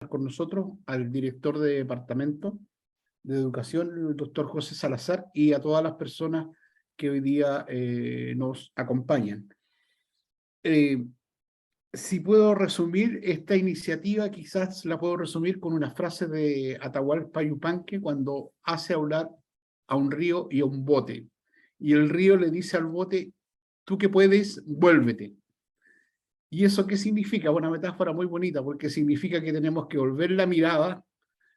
con nosotros al director de Departamento de Educación, el doctor José Salazar, y a todas las personas que hoy día nos acompañan. Si puedo resumir esta iniciativa, quizás la puedo resumir con una frase de Atahualpa Yupanqui cuando hace hablar a un río y a un bote. Y el río le dice al bote, tú que puedes, vuélvete. ¿Y eso qué significa? Una metáfora muy bonita, porque significa que tenemos que volver la mirada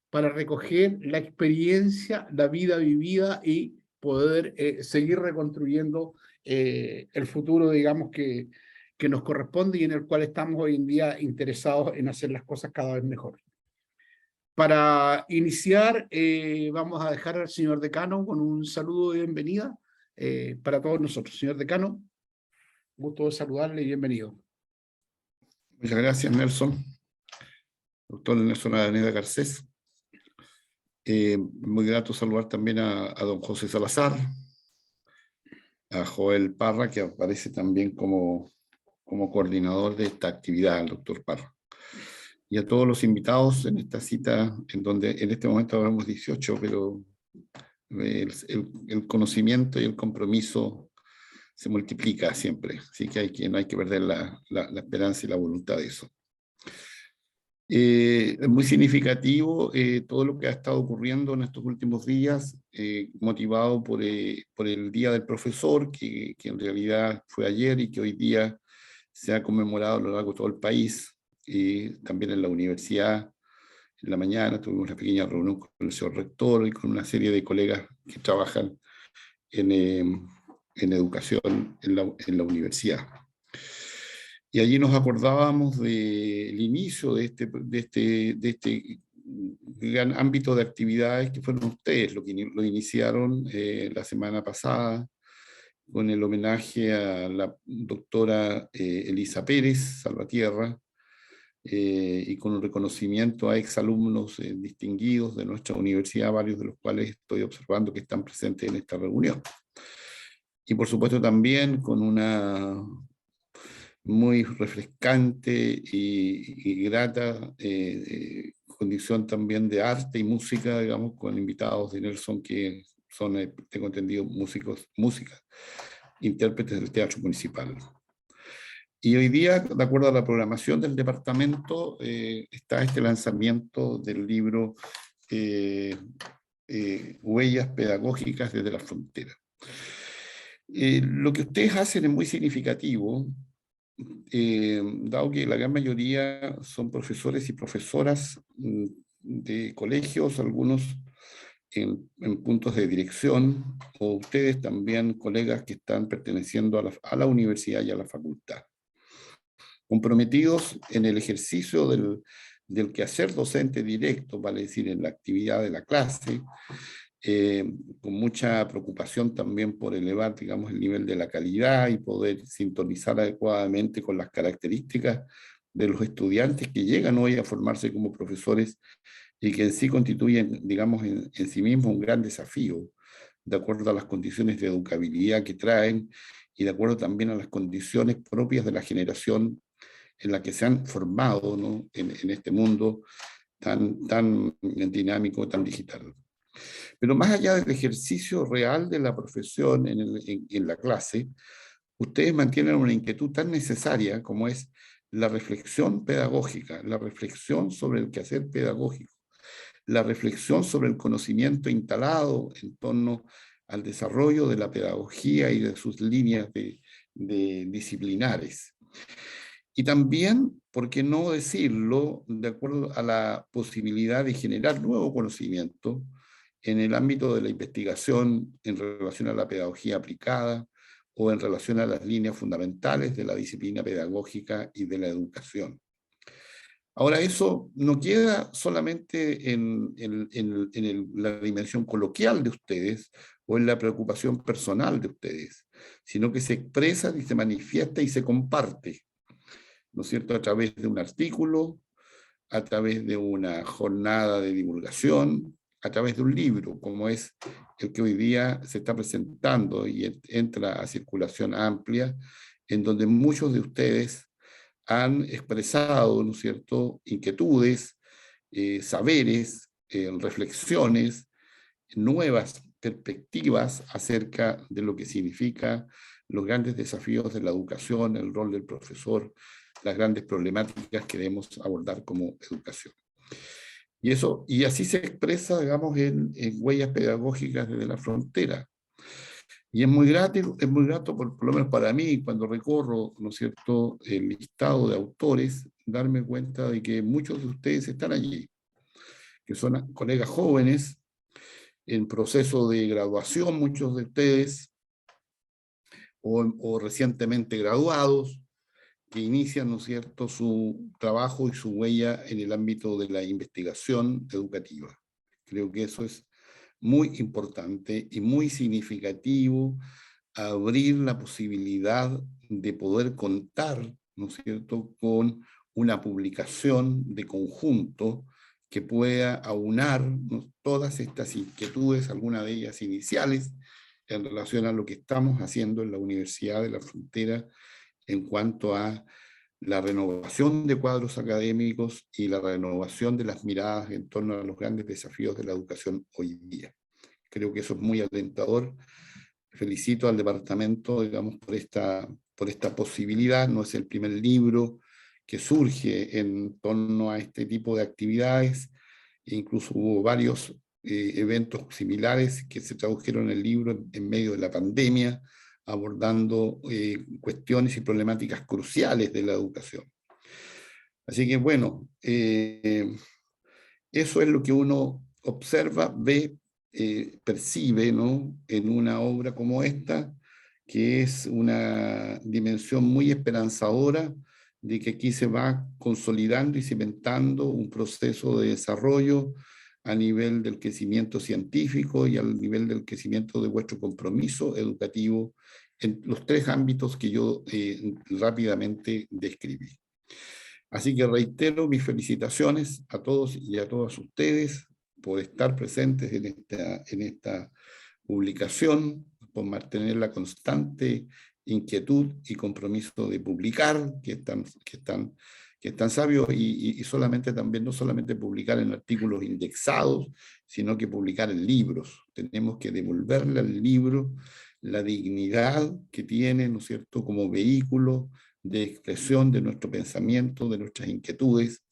para recoger la experiencia, la vida vivida y poder seguir reconstruyendo el futuro, digamos, que nos corresponde y en el cual estamos hoy en día interesados en hacer las cosas cada vez mejor. Para iniciar, vamos a dejar al señor decano con un saludo de bienvenida para todos nosotros. Señor decano, gusto de saludarle y bienvenido. Muchas gracias, Nelson. Doctor Nelson Araneda Garcés. Muy grato saludar también a don José Salazar, a Joel Parra, que aparece también como coordinador de esta actividad, el doctor Parra. Y a todos los invitados en esta cita, en donde en este momento hablamos 18, pero el conocimiento y el compromiso se multiplica siempre, así que no hay que perder la esperanza y la voluntad de eso. Es muy significativo todo lo que ha estado ocurriendo en estos últimos días, motivado por el Día del Profesor, que en realidad fue ayer y que hoy día se ha conmemorado a lo largo de todo el país, y también en la universidad. En la mañana tuvimos una pequeña reunión con el señor rector y con una serie de colegas que trabajan en educación en la universidad. Y allí nos acordábamos del inicio de este gran ámbito de actividades que fueron ustedes lo que lo iniciaron la semana pasada con el homenaje a la doctora Elisa Pérez Salvatierra y con un reconocimiento a exalumnos distinguidos de nuestra universidad, varios de los cuales estoy observando que están presentes en esta reunión. Y por supuesto también con una muy refrescante y grata condición también de arte y música, digamos, con invitados de Nelson que son, tengo entendido, músicas, intérpretes del Teatro Municipal. Y hoy día, de acuerdo a la programación del departamento, está este lanzamiento del libro Huellas Pedagógicas desde la Frontera. Lo que ustedes hacen es muy significativo, dado que la gran mayoría son profesores y profesoras de colegios, algunos en puntos de dirección, o ustedes también, colegas que están perteneciendo a la universidad y a la facultad, comprometidos en el ejercicio del quehacer docente directo, vale decir, en la actividad de la clase, con mucha preocupación también por elevar, digamos, el nivel de la calidad y poder sintonizar adecuadamente con las características de los estudiantes que llegan hoy a formarse como profesores y que en sí constituyen, digamos, en sí mismo un gran desafío, de acuerdo a las condiciones de educabilidad que traen y de acuerdo también a las condiciones propias de la generación en la que se han formado, ¿no?, en este mundo tan dinámico, tan digital. Pero más allá del ejercicio real de la profesión en la clase, ustedes mantienen una inquietud tan necesaria como es la reflexión pedagógica, la reflexión sobre el quehacer pedagógico, la reflexión sobre el conocimiento instalado en torno al desarrollo de la pedagogía y de sus líneas de disciplinares. Y también, ¿por qué no decirlo?, de acuerdo a la posibilidad de generar nuevo conocimiento en el ámbito de la investigación en relación a la pedagogía aplicada o en relación a las líneas fundamentales de la disciplina pedagógica y de la educación. Ahora, eso no queda solamente en la dimensión coloquial de ustedes o en la preocupación personal de ustedes, sino que se expresa y se manifiesta y se comparte, ¿no es cierto?, a través de un artículo, a través de una jornada de divulgación, a través de un libro, como es el que hoy día se está presentando y entra a circulación amplia, en donde muchos de ustedes han expresado, ¿no es cierto?, inquietudes saberes, reflexiones, nuevas perspectivas acerca de lo que significa los grandes desafíos de la educación, el rol del profesor, las grandes problemáticas que debemos abordar como educación. Y así se expresa, digamos, en huellas pedagógicas desde la frontera. Y es muy grato por lo menos para mí, cuando recorro, ¿no es cierto?, el listado de autores, darme cuenta de que muchos de ustedes están allí, que son colegas jóvenes, en proceso de graduación, muchos de ustedes, o recientemente graduados, que inician, ¿no es cierto?, su trabajo y su huella en el ámbito de la investigación educativa. Creo que eso es muy importante y muy significativo, abrir la posibilidad de poder contar, ¿no es cierto?, con una publicación de conjunto que pueda aunar, ¿no?, todas estas inquietudes, algunas de ellas iniciales, en relación a lo que estamos haciendo en la Universidad de la Frontera en cuanto a la renovación de cuadros académicos y la renovación de las miradas en torno a los grandes desafíos de la educación hoy día. Creo que eso es muy alentador. Felicito al departamento, digamos, por esta posibilidad. No es el primer libro que surge en torno a este tipo de actividades. Incluso hubo varios eventos similares que se tradujeron en el libro en medio de la pandemia, abordando cuestiones y problemáticas cruciales de la educación. Así que bueno, eso es lo que uno observa, ve, percibe, ¿no?, en una obra como esta, que es una dimensión muy esperanzadora de que aquí se va consolidando y cimentando un proceso de desarrollo a nivel del crecimiento científico y al nivel del crecimiento de vuestro compromiso educativo en los tres ámbitos que yo rápidamente describí. Así que reitero mis felicitaciones a todos y a todas ustedes por estar presentes en esta publicación, por mantener la constante inquietud y compromiso de publicar, que están sabios, y solamente también, no solamente publicar en artículos indexados, sino que publicar en libros. Tenemos que devolverle al libro la dignidad que tiene, ¿no es cierto?, como vehículo de expresión de nuestro pensamiento, de nuestras inquietudes,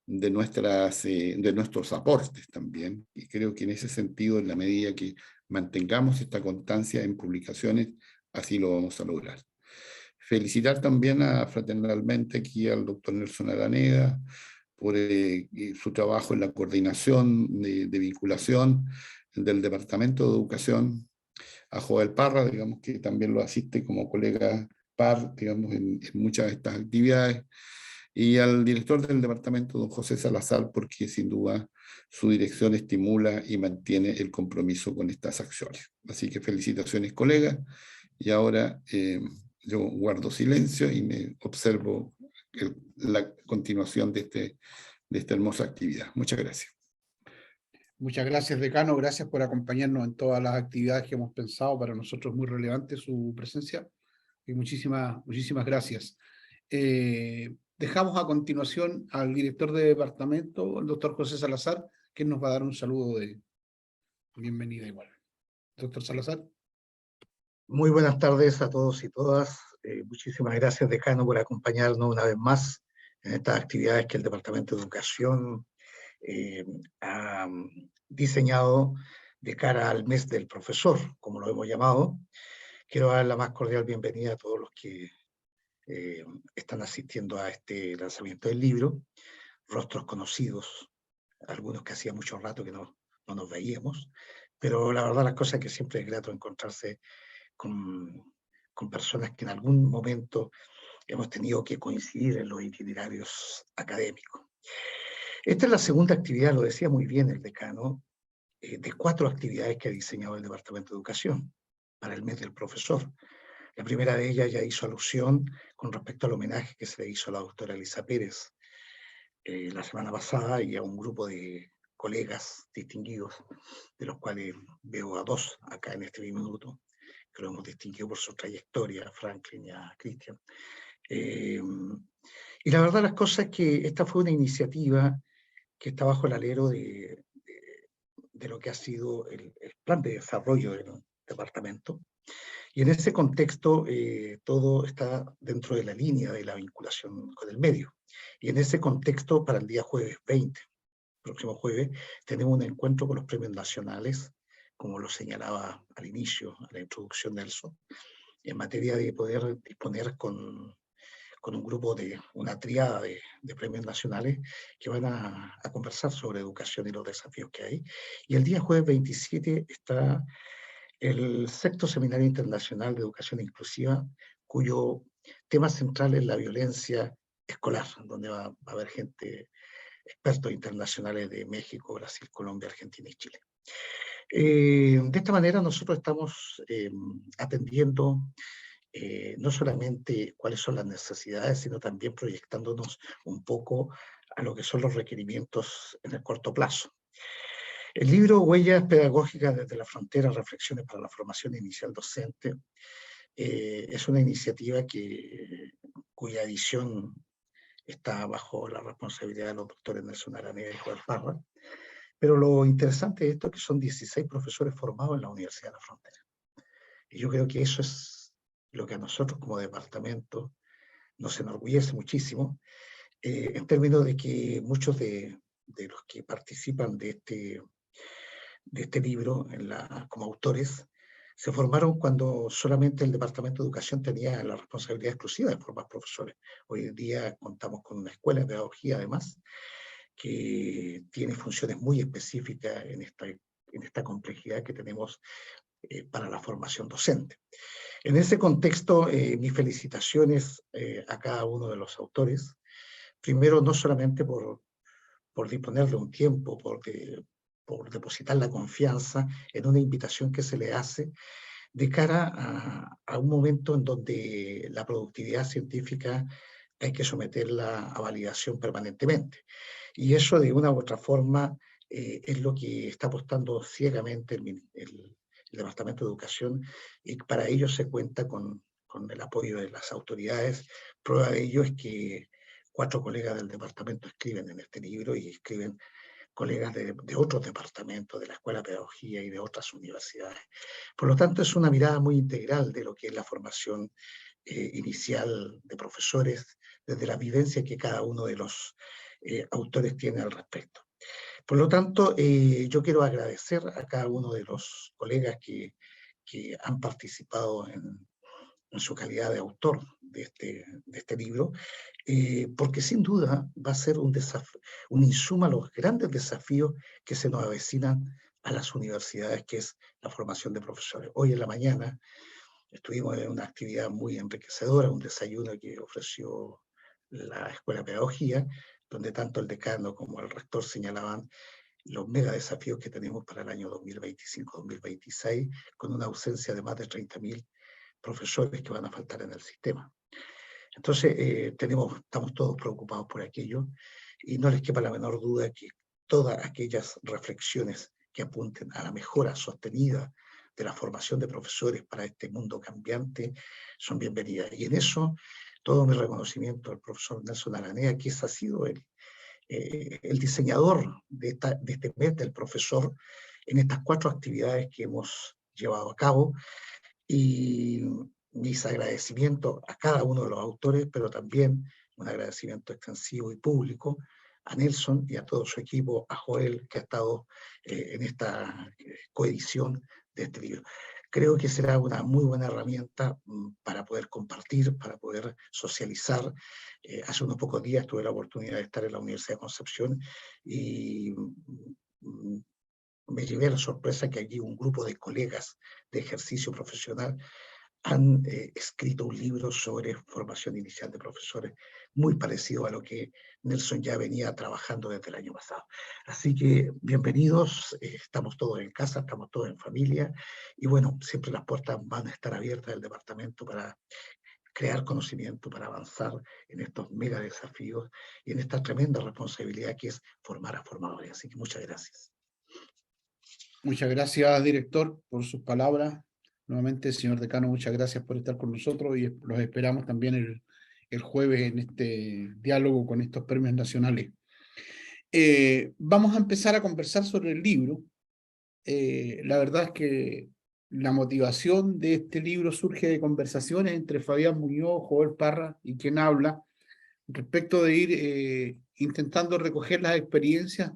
de nuestros aportes también. Y creo que en ese sentido, en la medida que mantengamos esta constancia en publicaciones, así lo vamos a lograr. Felicitar también fraternalmente aquí al doctor Nelson Araneda por su trabajo en la coordinación de vinculación del Departamento de Educación, a Joel Parra, digamos, que también lo asiste como colega par, digamos, en muchas de estas actividades, y al director del departamento, don José Salazar, porque sin duda su dirección estimula y mantiene el compromiso con estas acciones. Así que felicitaciones, colegas, y ahora yo guardo silencio y me observo la continuación de esta hermosa actividad. Muchas gracias. Muchas gracias, decano. Gracias por acompañarnos en todas las actividades que hemos pensado. Para nosotros es muy relevante su presencia. Y muchísimas gracias. Dejamos a continuación al director de departamento, el doctor José Salazar, que nos va a dar un saludo de bienvenida igual. Doctor Salazar. Muy buenas tardes a todos y todas. Muchísimas gracias, decano, por acompañarnos una vez más en estas actividades que el Departamento de Educación ha diseñado de cara al mes del profesor, como lo hemos llamado. Quiero dar la más cordial bienvenida a todos los que están asistiendo a este lanzamiento del libro, rostros conocidos, algunos que hacía mucho rato que no nos veíamos, pero la verdad las cosas es que siempre es grato encontrarse con personas que en algún momento hemos tenido que coincidir en los itinerarios académicos. Esta es la segunda actividad, lo decía muy bien el decano, de 4 actividades que ha diseñado el Departamento de Educación para el mes del profesor. La primera de ellas ya hizo alusión con respecto al homenaje que se le hizo a la doctora Elisa Pérez la semana pasada, y a un grupo de colegas distinguidos, de los cuales veo a 2 acá en este minuto, que lo hemos distinguido por su trayectoria, a Franklin y a Cristian. Y la verdad las cosas es que esta fue una iniciativa que está bajo el alero de lo que ha sido el plan de desarrollo del departamento. Y en ese contexto, todo está dentro de la línea de la vinculación con el medio. Y en ese contexto, para el día jueves 20, próximo jueves, tenemos un encuentro con los premios nacionales, como lo señalaba al inicio, a la introducción de Nelson, en materia de poder disponer con un grupo de una triada de premios nacionales que van a conversar sobre educación y los desafíos que hay. Y el día jueves 27 está el sexto Seminario Internacional de Educación Inclusiva, cuyo tema central es la violencia escolar, donde va a haber gente, expertos internacionales de México, Brasil, Colombia, Argentina y Chile. De esta manera nosotros estamos atendiendo no solamente cuáles son las necesidades, sino también proyectándonos un poco a lo que son los requerimientos en el corto plazo. El libro Huellas Pedagógicas desde la Frontera, Reflexiones para la Formación Inicial Docente, es una iniciativa cuya edición está bajo la responsabilidad de los doctores Nelson Araneda y Joel Parra, pero lo interesante de esto es que son 16 profesores formados en la Universidad de la Frontera. Y yo creo que eso es lo que a nosotros como departamento nos enorgullece muchísimo, en términos de que muchos de los que participan de este libro como autores se formaron cuando solamente el Departamento de Educación tenía la responsabilidad exclusiva de formar profesores. Hoy en día contamos con una escuela de pedagogía, además, que tiene funciones muy específicas en esta complejidad que tenemos para la formación docente. En ese contexto, mis felicitaciones a cada uno de los autores. Primero, no solamente por disponer de un tiempo, por depositar la confianza en una invitación que se le hace de cara a un momento en donde la productividad científica hay que someterla a validación permanentemente. Y eso, de una u otra forma, es lo que está apostando ciegamente el Departamento de Educación, y para ello se cuenta con el apoyo de las autoridades. Prueba de ello es que 4 colegas del departamento escriben en este libro, y escriben colegas de otros departamentos, de la Escuela de Pedagogía y de otras universidades. Por lo tanto, es una mirada muy integral de lo que es la formación inicial de profesores, desde la vivencia que cada uno de los autores tiene al respecto. Por lo tanto, yo quiero agradecer a cada uno de los colegas que han participado en su calidad de autor de este libro, porque sin duda va a ser un insumo a los grandes desafíos que se nos avecinan a las universidades, que es la formación de profesores. Hoy en la mañana estuvimos en una actividad muy enriquecedora, un desayuno que ofreció la Escuela de Pedagogía, donde tanto el decano como el rector señalaban los mega desafíos que tenemos para el año 2025-2026, con una ausencia de más de 30.000 profesores que van a faltar en el sistema. Entonces, estamos todos preocupados por aquello, y no les quepa la menor duda que todas aquellas reflexiones que apunten a la mejora sostenida de la formación de profesores para este mundo cambiante son bienvenidas. Y en eso, todo mi reconocimiento al profesor Nelson Araneda, que ha sido el diseñador de este mes del profesor en estas 4 actividades que hemos llevado a cabo, y mis agradecimientos a cada uno de los autores, pero también un agradecimiento extensivo y público a Nelson y a todo su equipo, a Joel, que ha estado en esta coedición de este libro. Creo que será una muy buena herramienta para poder compartir, para poder socializar. Hace unos pocos días tuve la oportunidad de estar en la Universidad de Concepción, y me llevé a la sorpresa que allí un grupo de colegas de ejercicio profesional han escrito un libro sobre formación inicial de profesores, muy parecido a lo que Nelson ya venía trabajando desde el año pasado. Así que bienvenidos, estamos todos en casa, estamos todos en familia, y bueno, siempre las puertas van a estar abiertas del departamento para crear conocimiento, para avanzar en estos mega desafíos y en esta tremenda responsabilidad que es formar a formadores. Así que muchas gracias. Muchas gracias, director, por sus palabras. Nuevamente, señor decano, muchas gracias por estar con nosotros, y los esperamos también el jueves en este diálogo con estos premios nacionales. Vamos a empezar a conversar sobre el libro. La verdad es que la motivación de este libro surge de conversaciones entre Fabián Muñoz, Joel Parra y quien habla, respecto de ir intentando recoger las experiencias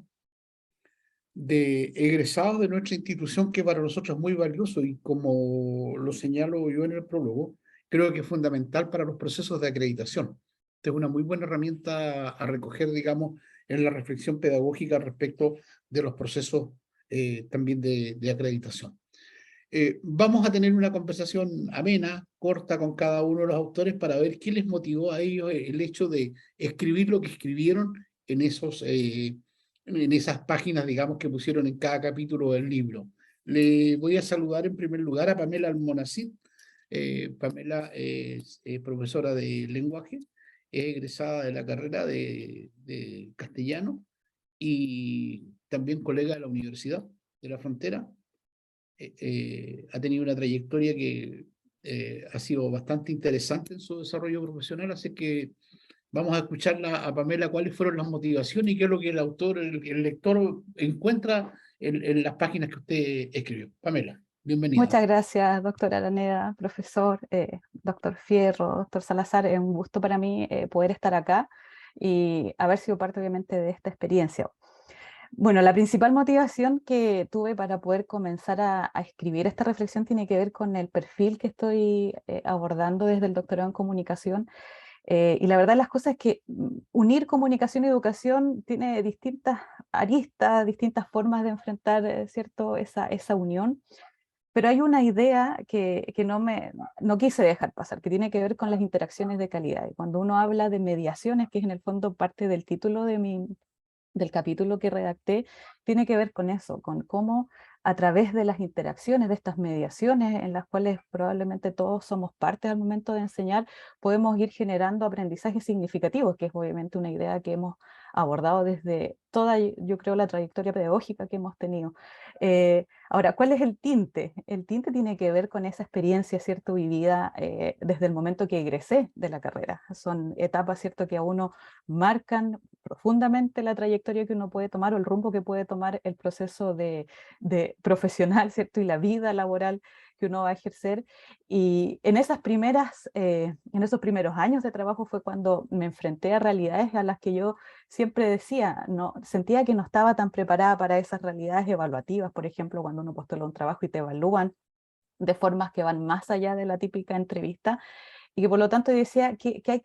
de egresados de nuestra institución, que para nosotros es muy valioso y como lo señalo yo en el prólogo, creo que es fundamental para los procesos de acreditación. Esta es una muy buena herramienta a recoger, digamos, en la reflexión pedagógica respecto de los procesos también de acreditación. Vamos a tener una conversación amena, corta con cada uno de los autores para ver qué les motivó a ellos el hecho de escribir lo que escribieron en en esas páginas, digamos, que pusieron en cada capítulo del libro. Le voy a saludar en primer lugar a Pamela Almonacid. Pamela es profesora de lenguaje, es egresada de la carrera de castellano y también colega de la Universidad de la Frontera. Ha tenido una trayectoria que ha sido bastante interesante en su desarrollo profesional, así que vamos a escucharla a Pamela cuáles fueron las motivaciones y qué es lo que el autor, el lector encuentra en las páginas que usted escribió. Pamela, bienvenida. Muchas gracias, doctora Araneda, profesor, doctor Fierro, doctor Salazar. Es un gusto para mí poder estar acá y haber sido parte, obviamente, de esta experiencia. Bueno, la principal motivación que tuve para poder comenzar a escribir esta reflexión tiene que ver con el perfil que estoy abordando desde el doctorado en comunicación. Y la verdad las cosas es que unir comunicación y educación tiene distintas aristas, distintas formas de enfrentar, ¿cierto?, esa unión. Pero hay una idea que no quise dejar pasar, que tiene que ver con las interacciones de calidad. Y cuando uno habla de mediaciones, que es en el fondo parte del título del capítulo que redacté, tiene que ver con eso, con cómo a través de las interacciones, de estas mediaciones, en las cuales probablemente todos somos parte al momento de enseñar, podemos ir generando aprendizajes significativos, que es obviamente una idea que hemos abordado desde toda, yo creo, la trayectoria pedagógica que hemos tenido. Ahora, ¿cuál es el tinte? El tinte tiene que ver con esa experiencia, ¿cierto?, vivida desde el momento que egresé de la carrera. Son etapas, ¿cierto?, que a uno marcan profundamente la trayectoria que uno puede tomar o el rumbo que puede tomar el proceso de profesional, ¿cierto?, y la vida laboral que uno va a ejercer. Y en esos primeros años de trabajo fue cuando me enfrenté a realidades a las que yo siempre decía, no, sentía que no estaba tan preparada para esas realidades evaluativas, por ejemplo, cuando uno postula un trabajo y te evalúan de formas que van más allá de la típica entrevista, y que por lo tanto decía, ¿qué hay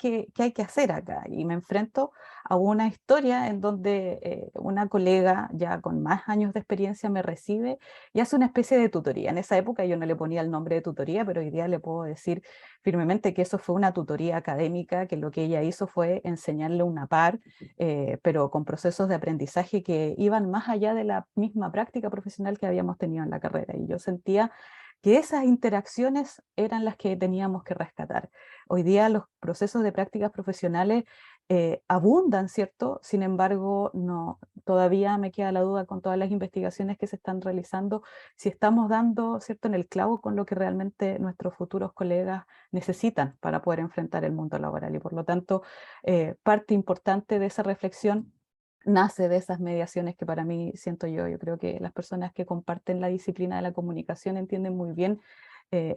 que hacer acá? Y me enfrento a una historia en donde una colega ya con más años de experiencia me recibe y hace una especie de tutoría. En esa época yo no le ponía el nombre de tutoría, pero hoy día le puedo decir firmemente que eso fue una tutoría académica, que lo que ella hizo fue enseñarle una par, pero con procesos de aprendizaje que iban más allá de la misma práctica profesional que habíamos tenido en la carrera. Y yo sentía que esas interacciones eran las que teníamos que rescatar. Hoy día los procesos de prácticas profesionales abundan, ¿cierto? Sin embargo, no, todavía me queda la duda con todas las investigaciones que se están realizando, si estamos dando, ¿cierto?, en el clavo con lo que realmente nuestros futuros colegas necesitan para poder enfrentar el mundo laboral. Y por lo tanto, parte importante de esa reflexión nace de esas mediaciones que para mí, siento yo creo que las personas que comparten la disciplina de la comunicación entienden muy bien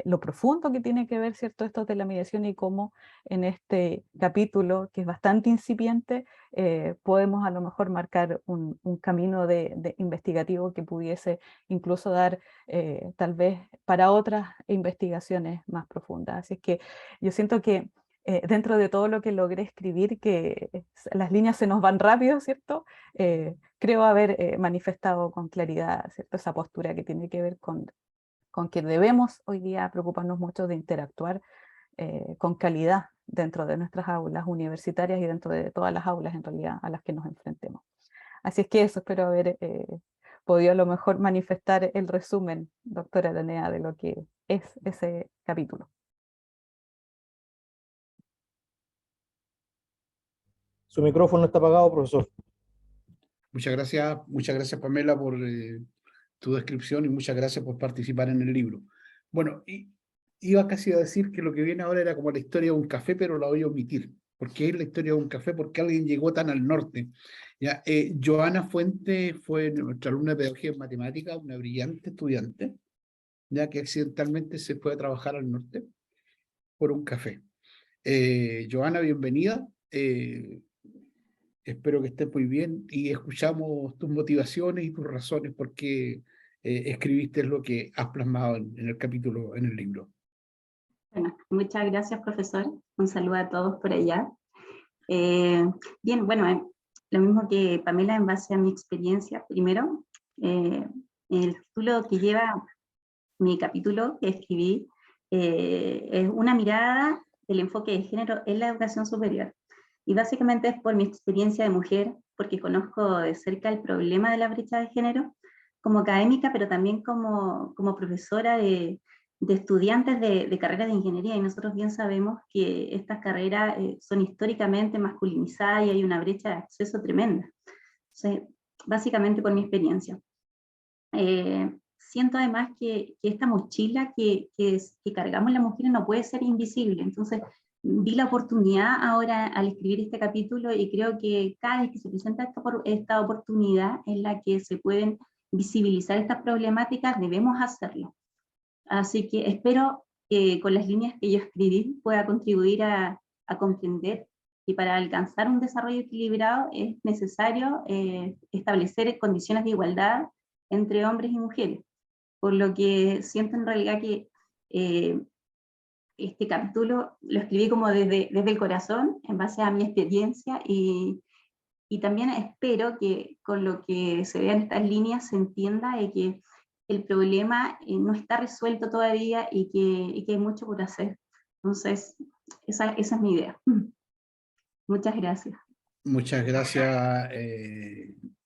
lo profundo que tiene que ver, ¿cierto?, esto de la mediación y cómo en este capítulo, que es bastante incipiente, podemos a lo mejor marcar un camino de investigativo que pudiese incluso dar tal vez para otras investigaciones más profundas. Así es que yo siento que dentro de todo lo que logré escribir, que las líneas se nos van rápido, ¿cierto? Creo haber manifestado con claridad, ¿cierto?, esa postura que tiene que ver con que debemos hoy día preocuparnos mucho de interactuar con calidad dentro de nuestras aulas universitarias y dentro de todas las aulas en realidad a las que nos enfrentemos. Así es que eso, espero haber podido a lo mejor manifestar el resumen, doctora Araneda, de lo que es ese capítulo. Su micrófono está apagado, profesor. Muchas gracias Pamela por tu descripción y muchas gracias por participar en el libro. Bueno, iba casi a decir que lo que viene ahora era como la historia de un café, pero la voy a omitir, porque es la historia de un café, porque alguien llegó tan al norte. Ya, Joana Fuente fue nuestra alumna de pedagogía en matemática, una brillante estudiante, ya que accidentalmente se fue a trabajar al norte por un café. Joana, bienvenida. Espero que estés muy bien y escuchamos tus motivaciones y tus razones por qué escribiste lo que has plasmado en el capítulo, en el libro. Bueno, muchas gracias, profesor. Un saludo a todos por allá. Bien, bueno, lo mismo que Pamela, en base a mi experiencia, primero, el título que lleva mi capítulo que escribí es una mirada del enfoque de género en la educación superior. Y básicamente es por mi experiencia de mujer, porque conozco de cerca el problema de la brecha de género, como académica, pero también como profesora de estudiantes de carreras de ingeniería, y nosotros bien sabemos que estas carreras son históricamente masculinizadas y hay una brecha de acceso tremenda. Entonces, básicamente por mi experiencia. Siento además que esta mochila que cargamos las mujeres no puede ser invisible, entonces vi la oportunidad ahora al escribir este capítulo y creo que cada vez que se presenta esta oportunidad en la que se pueden visibilizar estas problemáticas, debemos hacerlo. Así que espero que con las líneas que yo escribí pueda contribuir a comprender que para alcanzar un desarrollo equilibrado es necesario establecer condiciones de igualdad entre hombres y mujeres. Por lo que siento en realidad que este capítulo lo escribí como desde el corazón, en base a mi experiencia, y también espero que con lo que se vean estas líneas se entienda de que el problema no está resuelto todavía y que hay mucho por hacer. Entonces, esa es mi idea. Muchas gracias. Muchas gracias,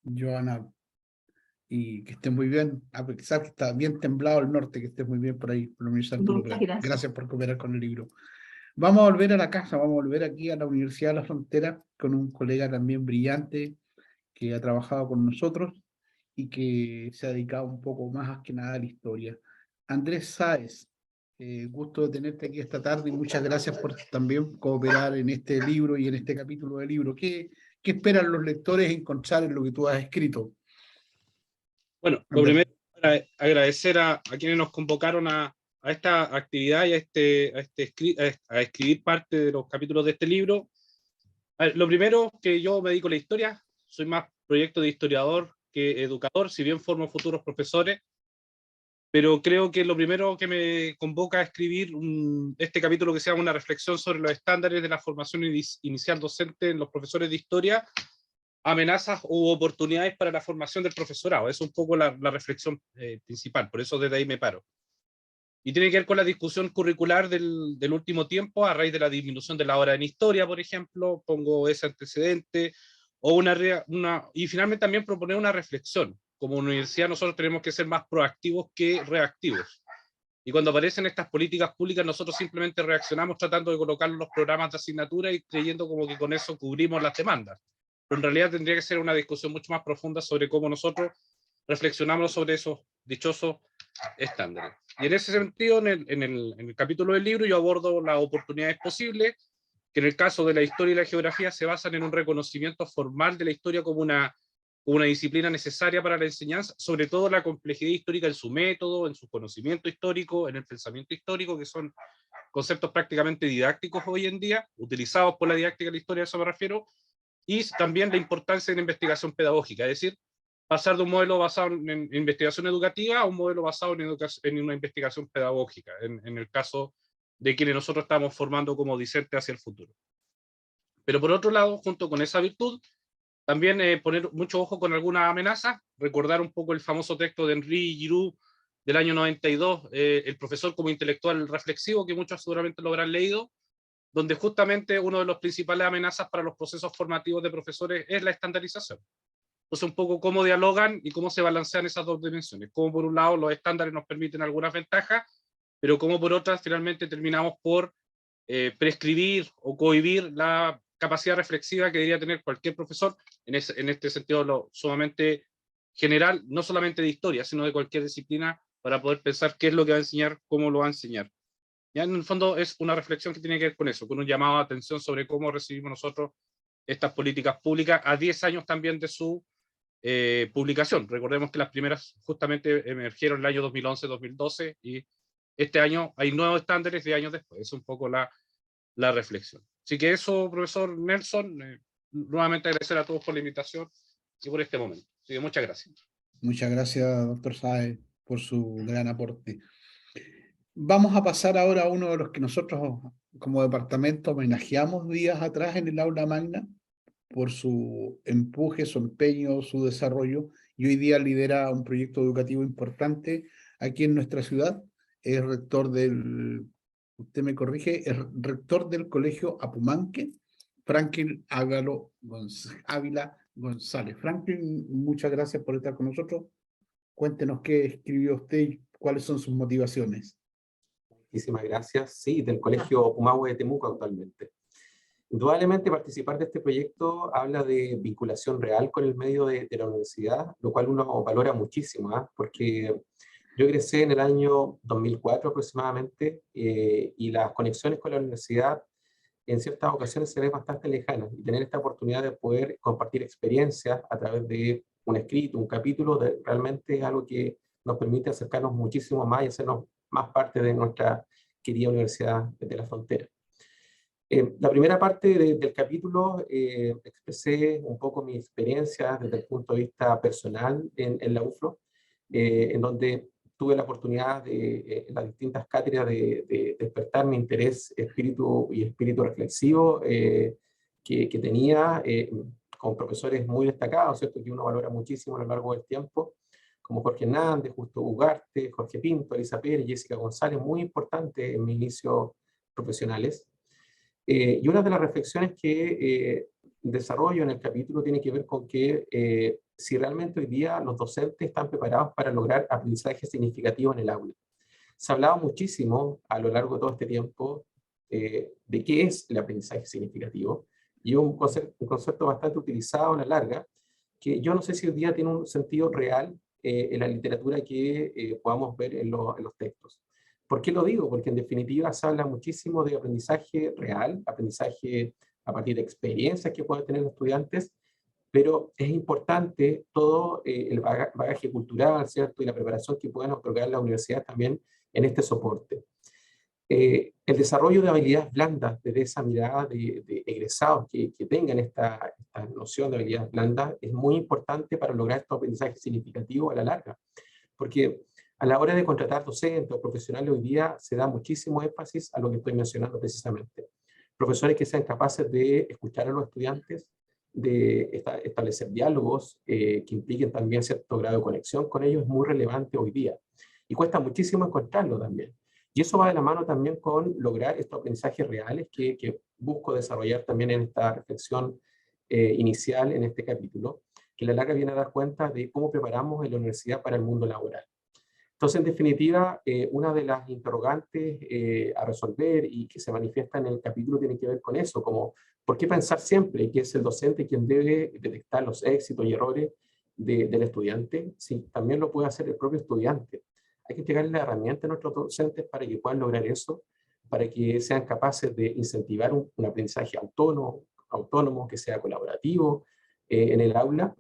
Joana, y que estés muy bien, a pesar que está bien temblado el norte, que estés muy bien por ahí, por la Universidad de Muchas gracias. Gracias por cooperar con el libro. Vamos a volver a la casa, vamos a volver aquí a la Universidad de la Frontera con un colega también brillante que ha trabajado con nosotros y que se ha dedicado un poco más que nada a la historia. Andrés Sáez, gusto de tenerte aquí esta tarde y muchas gracias por también cooperar en este libro y en este capítulo del libro. ¿Qué esperan los lectores encontrar en lo que tú has escrito? Bueno, lo primero, agradecer a quienes nos convocaron a esta actividad y a escribir parte de los capítulos de este libro. Lo primero, que yo me dedico a la historia, soy más proyecto de historiador que educador, si bien formo futuros profesores, pero creo que lo primero que me convoca a escribir este capítulo que se llama una reflexión sobre los estándares de la formación inicial docente en los profesores de historia, amenazas u oportunidades para la formación del profesorado. Es un poco la reflexión principal, por eso desde ahí me paro. Y tiene que ver con la discusión curricular del último tiempo, a raíz de la disminución de la hora en historia, por ejemplo, pongo ese antecedente, y finalmente también proponer una reflexión. Como universidad nosotros tenemos que ser más proactivos que reactivos. Y cuando aparecen estas políticas públicas, nosotros simplemente reaccionamos tratando de colocar los programas de asignatura y creyendo como que con eso cubrimos las demandas. Pero en realidad tendría que ser una discusión mucho más profunda sobre cómo nosotros reflexionamos sobre esos dichosos estándares. Y en ese sentido, en el capítulo del libro, yo abordo las oportunidades posibles, que en el caso de la historia y la geografía se basan en un reconocimiento formal de la historia como una disciplina necesaria para la enseñanza, sobre todo la complejidad histórica en su método, en su conocimiento histórico, en el pensamiento histórico, que son conceptos prácticamente didácticos hoy en día, utilizados por la didáctica de la historia, a eso me refiero, y también la importancia de la investigación pedagógica, es decir, pasar de un modelo basado en investigación educativa a un modelo basado en una investigación pedagógica, en el caso de quienes nosotros estamos formando como discentes hacia el futuro. Pero por otro lado, junto con esa virtud, también poner mucho ojo con algunas amenazas, recordar un poco el famoso texto de Henri Giroux del año 92, el profesor como intelectual reflexivo, que muchos seguramente lo habrán leído, donde justamente uno de los principales amenazas para los procesos formativos de profesores es la estandarización. Entonces, un poco cómo dialogan y cómo se balancean esas dos dimensiones. Cómo por un lado los estándares nos permiten algunas ventajas, pero cómo por otras finalmente terminamos por prescribir o cohibir la capacidad reflexiva que debería tener cualquier profesor, en este sentido sumamente general, no solamente de historia, sino de cualquier disciplina, para poder pensar qué es lo que va a enseñar, cómo lo va a enseñar. Ya en el fondo es una reflexión que tiene que ver con eso, con un llamado a atención sobre cómo recibimos nosotros estas políticas públicas a 10 años también de su publicación. Recordemos que las primeras justamente emergieron en el año 2011-2012 y este año hay nuevos estándares de años después. Es un poco la reflexión. Así que eso, profesor Nelson, nuevamente agradecer a todos por la invitación y por este momento. Así que muchas gracias. Muchas gracias, doctor Sáez, por su gran aporte. Vamos a pasar ahora a uno de los que nosotros como departamento homenajeamos días atrás en el aula magna por su empuje, su empeño, su desarrollo, y hoy día lidera un proyecto educativo importante aquí en nuestra ciudad. Es rector del, usted me corrige, es rector del Colegio Apumanque, Franklin Ávila González. Franklin, muchas gracias por estar con nosotros. Cuéntenos qué escribió usted y cuáles son sus motivaciones. Muchísimas gracias. Sí, del Colegio Pumahue de Temuco actualmente. Indudablemente participar de este proyecto habla de vinculación real con el medio de la universidad, lo cual uno valora muchísimo, porque yo egresé en el año 2004 aproximadamente y las conexiones con la universidad en ciertas ocasiones se ven bastante lejanas, y tener esta oportunidad de poder compartir experiencias a través de un escrito, un capítulo, realmente es algo que nos permite acercarnos muchísimo más y hacernos más parte de nuestra querida Universidad de la Frontera. La primera parte del capítulo expresé un poco mi experiencia desde el punto de vista personal en la UFRO, en donde tuve la oportunidad de, en las distintas cátedras, de despertar mi interés espíritu reflexivo que tenía con profesores muy destacados, ¿cierto?, que uno valora muchísimo a lo largo del tiempo, como Jorge Hernández, Justo Ugarte, Jorge Pinto, Elisa Pérez, Jessica González, muy importante en mis inicios profesionales. Y una de las reflexiones que desarrollo en el capítulo tiene que ver con que si realmente hoy día los docentes están preparados para lograr aprendizaje significativo en el aula. Se ha hablado muchísimo a lo largo de todo este tiempo de qué es el aprendizaje significativo, y un concepto bastante utilizado a la larga, que yo no sé si hoy día tiene un sentido real en la literatura que podamos ver en los textos. ¿Por qué lo digo? Porque en definitiva se habla muchísimo de aprendizaje real, aprendizaje a partir de experiencias que pueden tener los estudiantes, pero es importante todo el bagaje cultural, ¿cierto?, y la preparación que pueden otorgar las universidades también en este soporte. El desarrollo de habilidades blandas, desde esa mirada de egresados que tengan esta noción de habilidades blandas, es muy importante para lograr estos aprendizajes significativos a la larga. Porque a la hora de contratar docentes o profesionales hoy día se da muchísimo énfasis a lo que estoy mencionando precisamente. Profesores que sean capaces de escuchar a los estudiantes, de establecer diálogos que impliquen también cierto grado de conexión con ellos, es muy relevante hoy día. Y cuesta muchísimo encontrarlo también. Y eso va de la mano también con lograr estos aprendizajes reales que busco desarrollar también en esta reflexión inicial en este capítulo, que a la larga viene a dar cuenta de cómo preparamos en la universidad para el mundo laboral. Entonces, en definitiva, una de las interrogantes a resolver y que se manifiesta en el capítulo tiene que ver con eso, como ¿por qué pensar siempre que es el docente quien debe detectar los éxitos y errores del estudiante? Si también lo puede hacer el propio estudiante. Hay que entregarle la herramienta a nuestros docentes para que puedan lograr eso, para que sean capaces de incentivar un aprendizaje autónomo, que sea colaborativo en el aula,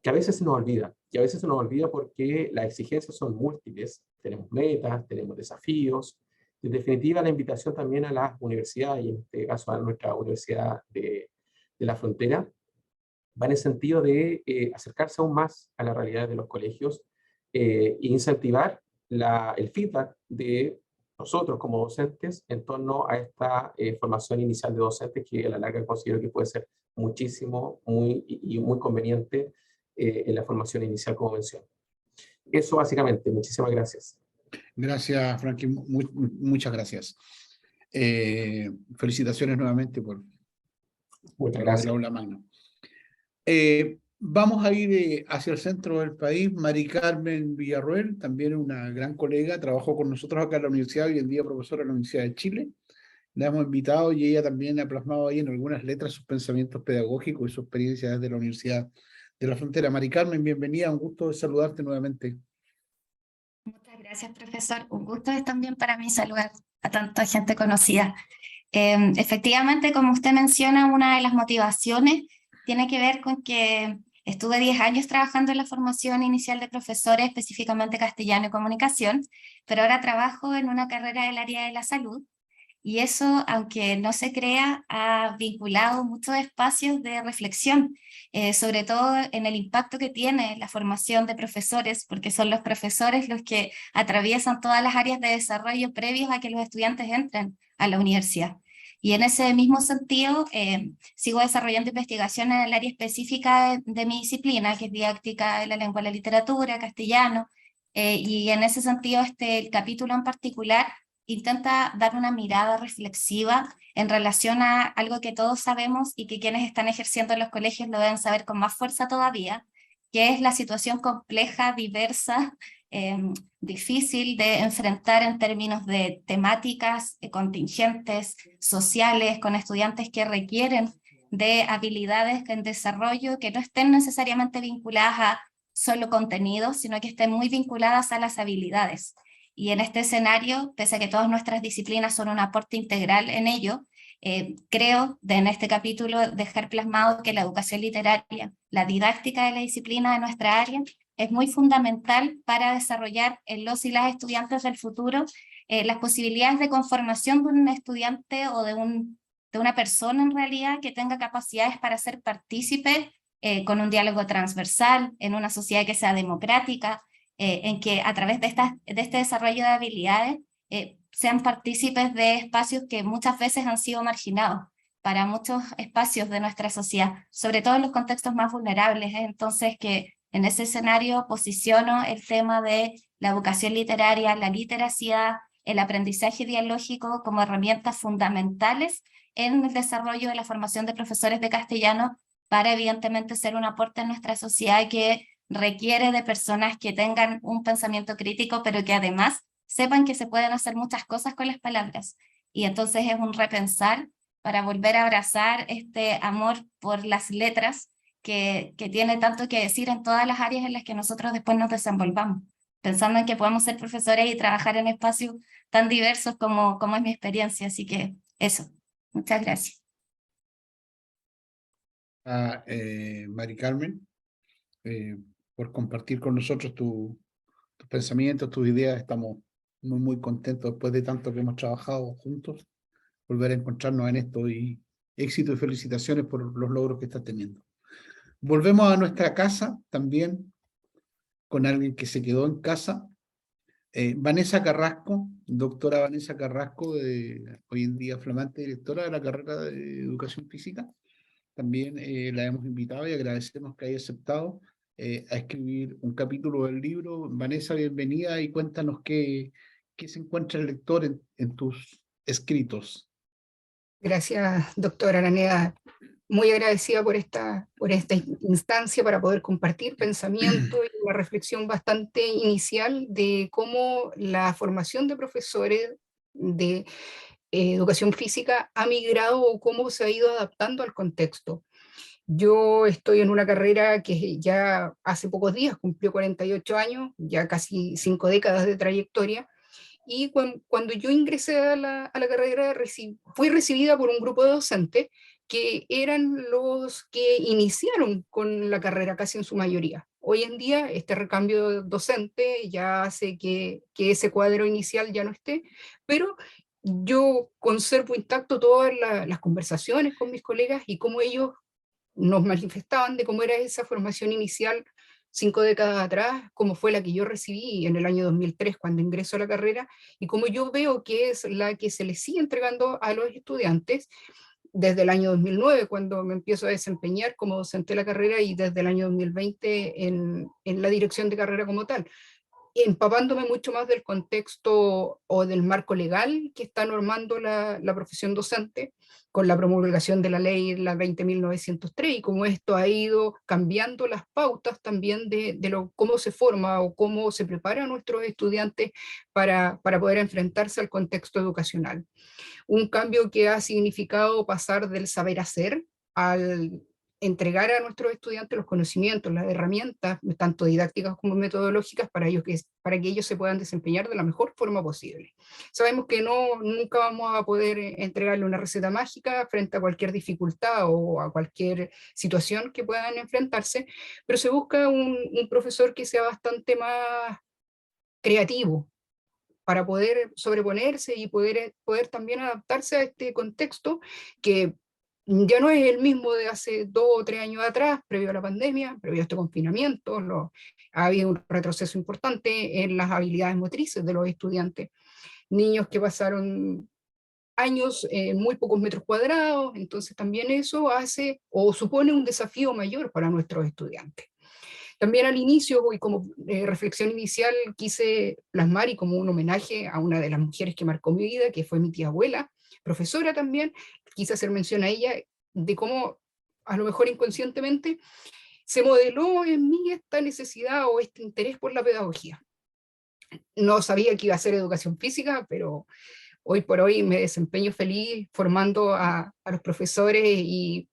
que a veces se nos olvida. Y a veces se nos olvida porque las exigencias son múltiples. Tenemos metas, tenemos desafíos. En definitiva, la invitación también a las universidades, y en este caso a nuestra Universidad de la Frontera, va en el sentido de acercarse aún más a la realidad de los colegios e incentivar el feedback de nosotros como docentes en torno a esta formación inicial de docentes, que a la larga considero que puede ser muchísimo, muy conveniente en la formación inicial, como mencioné. Eso básicamente. Muchísimas gracias. Gracias, Franklin. Muchas gracias. Felicitaciones nuevamente por el aula magna. Vamos a ir hacia el centro del país. Mari Carmen Villarroel, también una gran colega, trabajó con nosotros acá en la universidad, hoy en día profesora en la Universidad de Chile. La hemos invitado y ella también ha plasmado ahí en algunas letras sus pensamientos pedagógicos y su experiencia desde la Universidad de la Frontera. Mari Carmen, bienvenida, un gusto de saludarte nuevamente. Muchas gracias, profesor. Un gusto es también para mí saludar a tanta gente conocida. Efectivamente, como usted menciona, una de las motivaciones tiene que ver con que estuve 10 años trabajando en la formación inicial de profesores, específicamente castellano y comunicación, pero ahora trabajo en una carrera del área de la salud. Y eso, aunque no se crea, ha vinculado muchos espacios de reflexión, sobre todo en el impacto que tiene la formación de profesores, porque son los profesores los que atraviesan todas las áreas de desarrollo previos a que los estudiantes entren a la universidad. Y en ese mismo sentido, sigo desarrollando investigación en el área específica de mi disciplina, que es didáctica de la lengua y la literatura, castellano, y en ese sentido, el capítulo en particular intenta dar una mirada reflexiva en relación a algo que todos sabemos y que quienes están ejerciendo en los colegios lo deben saber con más fuerza todavía, que es la situación compleja, diversa, difícil de enfrentar en términos de temáticas contingentes, sociales, con estudiantes que requieren de habilidades en desarrollo que no estén necesariamente vinculadas a solo contenidos, sino que estén muy vinculadas a las habilidades. Y en este escenario, pese a que todas nuestras disciplinas son un aporte integral en ello, creo en este capítulo dejar plasmado que la educación literaria, la didáctica de la disciplina de nuestra área, es muy fundamental para desarrollar en los y las estudiantes del futuro las posibilidades de conformación de un estudiante o de una persona en realidad que tenga capacidades para ser partícipe con un diálogo transversal, en una sociedad que sea democrática, en que a través de este desarrollo de habilidades sean partícipes de espacios que muchas veces han sido marginados para muchos espacios de nuestra sociedad, sobre todo en los contextos más vulnerables. Entonces, que en ese escenario posiciono el tema de la educación literaria, la literacidad, el aprendizaje dialógico como herramientas fundamentales en el desarrollo de la formación de profesores de castellano para evidentemente ser un aporte en nuestra sociedad que requiere de personas que tengan un pensamiento crítico, pero que además sepan que se pueden hacer muchas cosas con las palabras. Y entonces es un repensar para volver a abrazar este amor por las letras que tiene tanto que decir en todas las áreas en las que nosotros después nos desenvolvamos, pensando en que podemos ser profesores y trabajar en espacios tan diversos como es mi experiencia. Así que eso, muchas gracias. Mari Carmen, por compartir con nosotros tus pensamientos, tus ideas. Estamos muy contentos después de tanto que hemos trabajado juntos, volver a encontrarnos en esto, y éxito y felicitaciones por los logros que estás teniendo. Volvemos a nuestra casa también con alguien que se quedó en casa, Vanessa Carrasco, doctora Vanessa Carrasco, hoy en día flamante directora de la carrera de Educación Física. También la hemos invitado y agradecemos que haya aceptado a escribir un capítulo del libro. Vanessa, bienvenida, y cuéntanos qué se encuentra el lector en tus escritos. Gracias, doctora Araneda. Muy agradecida por esta instancia para poder compartir pensamiento y una reflexión bastante inicial de cómo la formación de profesores de educación física ha migrado o cómo se ha ido adaptando al contexto. Yo estoy en una carrera que ya hace pocos días cumplió 48 años, ya casi 5 décadas de trayectoria, y cuando yo ingresé a la carrera fui recibida por un grupo de docentes que eran los que iniciaron con la carrera casi en su mayoría. Hoy en día este recambio docente ya hace que ese cuadro inicial ya no esté, pero yo conservo intacto todas las conversaciones con mis colegas y cómo ellos nos manifestaban de cómo era esa formación inicial 5 décadas atrás, como fue la que yo recibí en el año 2003 cuando ingreso a la carrera, y como yo veo que es la que se les sigue entregando a los estudiantes desde el año 2009, cuando me empiezo a desempeñar como docente de la carrera, y desde el año 2020 en la dirección de carrera como tal, empapándome mucho más del contexto o del marco legal que está normando la profesión docente, con la promulgación de la ley, la 20.903, y cómo esto ha ido cambiando las pautas también de cómo se forma o cómo se prepara a nuestros estudiantes para poder enfrentarse al contexto educacional. Un cambio que ha significado pasar del saber hacer al entregar a nuestros estudiantes los conocimientos, las herramientas, tanto didácticas como metodológicas, para que ellos se puedan desempeñar de la mejor forma posible. Sabemos que nunca vamos a poder entregarle una receta mágica frente a cualquier dificultad o a cualquier situación que puedan enfrentarse, pero se busca un profesor que sea bastante más creativo, para poder sobreponerse y poder también adaptarse a este contexto que ya no es el mismo de hace 2 o 3 años atrás, previo a la pandemia, previo a este confinamiento. Ha habido un retroceso importante en las habilidades motrices de los estudiantes. Niños que pasaron años en muy pocos metros cuadrados, entonces también eso hace o supone un desafío mayor para nuestros estudiantes. También al inicio, y como reflexión inicial, quise plasmar, y como un homenaje a una de las mujeres que marcó mi vida, que fue mi tía abuela, profesora también, quise hacer mención a ella, de cómo, a lo mejor inconscientemente, se modeló en mí esta necesidad o este interés por la pedagogía. No sabía que iba a ser educación física, pero hoy por hoy me desempeño feliz formando a los profesores y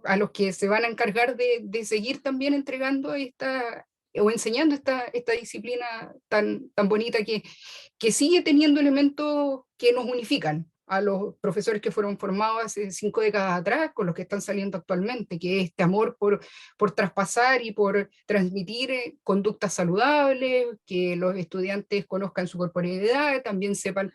a los que se van a encargar de seguir también entregando o enseñando esta disciplina tan bonita que sigue teniendo elementos que nos unifican a los profesores que fueron formados hace 5 décadas atrás, con los que están saliendo actualmente, que es este amor por traspasar y por transmitir conductas saludables, que los estudiantes conozcan su corporeidad, también sepan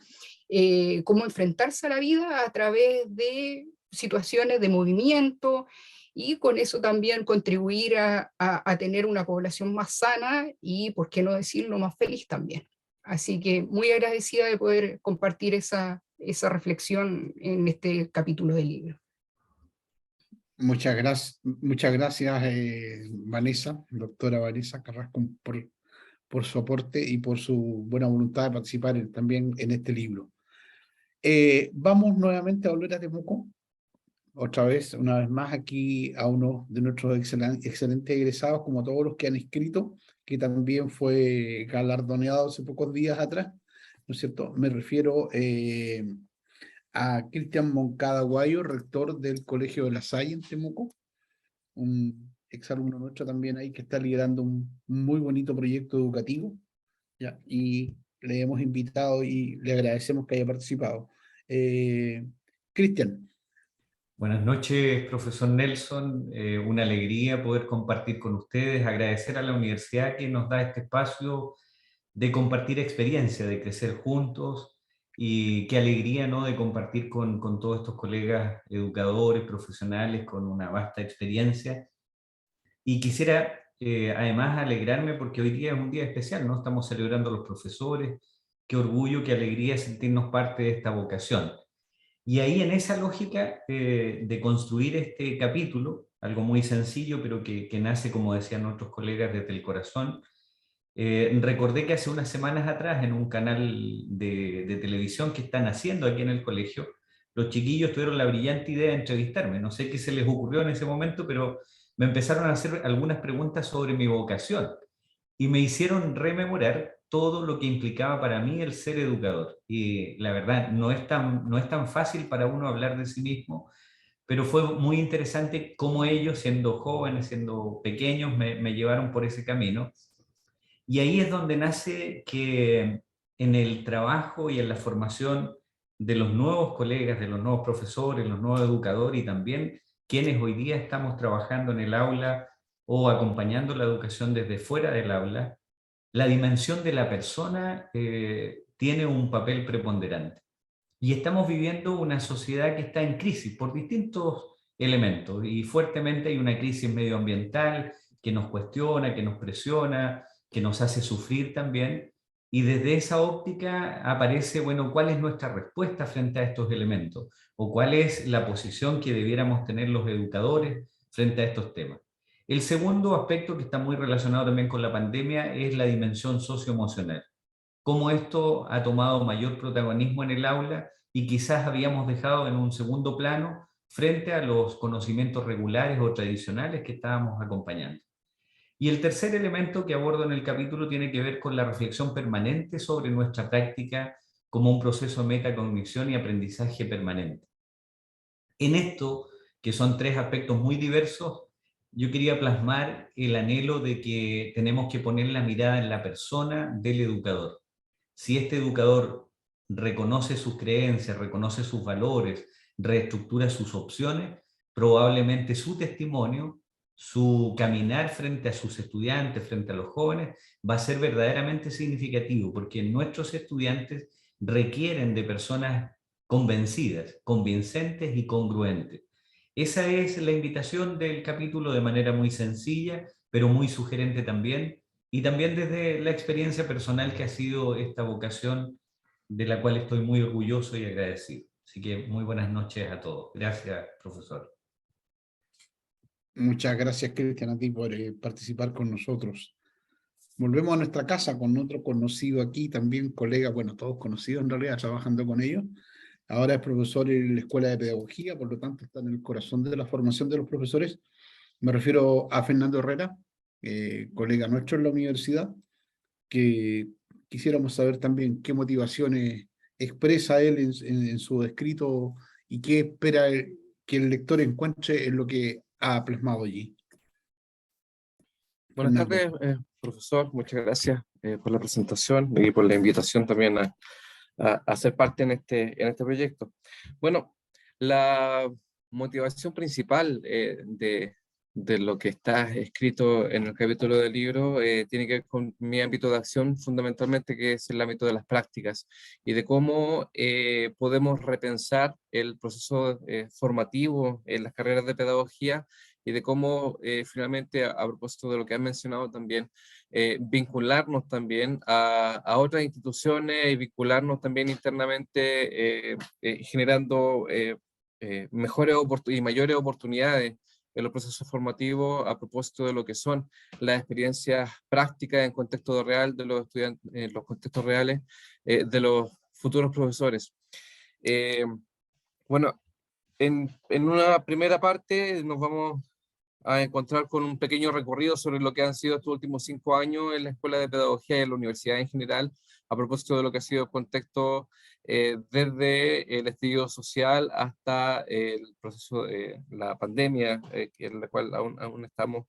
cómo enfrentarse a la vida a través de situaciones de movimiento, y con eso también contribuir a tener una población más sana y, por qué no decirlo, más feliz también. Así que muy agradecida de poder compartir esa reflexión en este capítulo del libro. Muchas gracias, Vanessa, doctora Vanessa Carrasco, por su aporte y por su buena voluntad de participar también en este libro. Vamos nuevamente a volver a Temuco, una vez más aquí a uno de nuestros excelentes egresados, como todos los que han escrito, que también fue galardoneado hace pocos días atrás, ¿no es cierto? Me refiero a Cristian Moncada Guayo, rector del Colegio de La Salle en Temuco, un exalumno nuestro también ahí que está liderando un muy bonito proyecto educativo, ¿ya? Y le hemos invitado y le agradecemos que haya participado. Cristian. Buenas noches, profesor Nelson. Una alegría poder compartir con ustedes, agradecer a la universidad que nos da este espacio de compartir experiencia, de crecer juntos, y qué alegría, ¿no?, de compartir con todos estos colegas educadores, profesionales con una vasta experiencia. Y quisiera además alegrarme porque hoy día es un día especial, ¿no? Estamos celebrando a los profesores. Qué orgullo, qué alegría sentirnos parte de esta vocación. Y ahí, en esa lógica de construir este capítulo, algo muy sencillo, pero que nace, como decían nuestros colegas, desde el corazón, recordé que hace unas semanas atrás, en un canal de televisión que están haciendo aquí en el colegio, los chiquillos tuvieron la brillante idea de entrevistarme. No sé qué se les ocurrió en ese momento, pero me empezaron a hacer algunas preguntas sobre mi vocación y me hicieron rememorar todo lo que implicaba para mí el ser educador. Y la verdad, no es tan fácil para uno hablar de sí mismo, pero fue muy interesante cómo ellos, siendo jóvenes, siendo pequeños, me llevaron por ese camino. Y ahí es donde nace que en el trabajo y en la formación de los nuevos colegas, de los nuevos profesores, los nuevos educadores, y también quienes hoy día estamos trabajando en el aula o acompañando la educación desde fuera del aula, la dimensión de la persona tiene un papel preponderante. Y estamos viviendo una sociedad que está en crisis por distintos elementos, y fuertemente hay una crisis medioambiental que nos cuestiona, que nos presiona, que nos hace sufrir también, y desde esa óptica aparece, bueno, ¿cuál es nuestra respuesta frente a estos elementos? ¿O cuál es la posición que debiéramos tener los educadores frente a estos temas? El segundo aspecto, que está muy relacionado también con la pandemia, es la dimensión socioemocional. Cómo esto ha tomado mayor protagonismo en el aula y quizás habíamos dejado en un segundo plano frente a los conocimientos regulares o tradicionales que estábamos acompañando. Y el tercer elemento que abordo en el capítulo tiene que ver con la reflexión permanente sobre nuestra práctica como un proceso de metacognición y aprendizaje permanente. En esto, que son 3 aspectos muy diversos, yo quería plasmar el anhelo de que tenemos que poner la mirada en la persona del educador. Si este educador reconoce sus creencias, reconoce sus valores, reestructura sus opciones, probablemente su testimonio, su caminar frente a sus estudiantes, frente a los jóvenes, va a ser verdaderamente significativo, porque nuestros estudiantes requieren de personas convencidas, convincentes y congruentes. Esa es la invitación del capítulo, de manera muy sencilla, pero muy sugerente también, y también desde la experiencia personal que ha sido esta vocación, de la cual estoy muy orgulloso y agradecido. Así que muy buenas noches a todos. Gracias, profesor. Muchas gracias, Cristian, a ti por participar con nosotros. Volvemos a nuestra casa con otro conocido aquí, también colega, bueno, todos conocidos en realidad, trabajando con ellos. Ahora es profesor en la Escuela de Pedagogía, por lo tanto está en el corazón de la formación de los profesores. Me refiero a Fernando Herrera, colega nuestro en la universidad, que quisiéramos saber también qué motivaciones expresa él en su escrito y qué espera que el lector encuentre en lo que ha plasmado allí. Buenas Fernando. tardes, profesor. Muchas gracias por la presentación y por la invitación también a ser parte en este proyecto. Bueno, la motivación principal de lo que está escrito en el capítulo del libro tiene que ver con mi ámbito de acción, fundamentalmente, que es el ámbito de las prácticas y de cómo podemos repensar el proceso formativo en las carreras de pedagogía y de cómo finalmente, a propósito de lo que han mencionado también, vincularnos también a otras instituciones y vincularnos también internamente, generando mejores y mayores oportunidades en los procesos formativos a propósito de lo que son las experiencias prácticas en contexto real de los estudiantes, en los contextos reales de los futuros profesores. Bueno, en una primera parte nos vamos a encontrar con un pequeño recorrido sobre lo que han sido estos últimos 5 años en la Escuela de Pedagogía y en la universidad en general, a propósito de lo que ha sido el contexto desde el estallido social hasta el proceso de la pandemia, en la cual aún estamos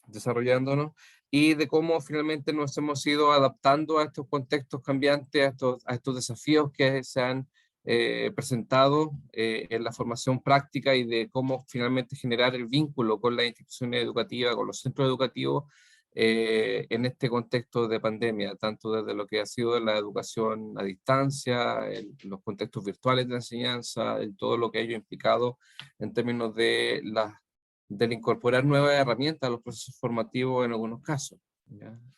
desarrollándonos, y de cómo finalmente nos hemos ido adaptando a estos contextos cambiantes, a estos desafíos que se han presentado en la formación práctica y de cómo finalmente generar el vínculo con las instituciones educativas, con los centros educativos en este contexto de pandemia, tanto desde lo que ha sido la educación a distancia, en los contextos virtuales de enseñanza, en todo lo que ello ha implicado en términos de del incorporar nuevas herramientas a los procesos formativos en algunos casos.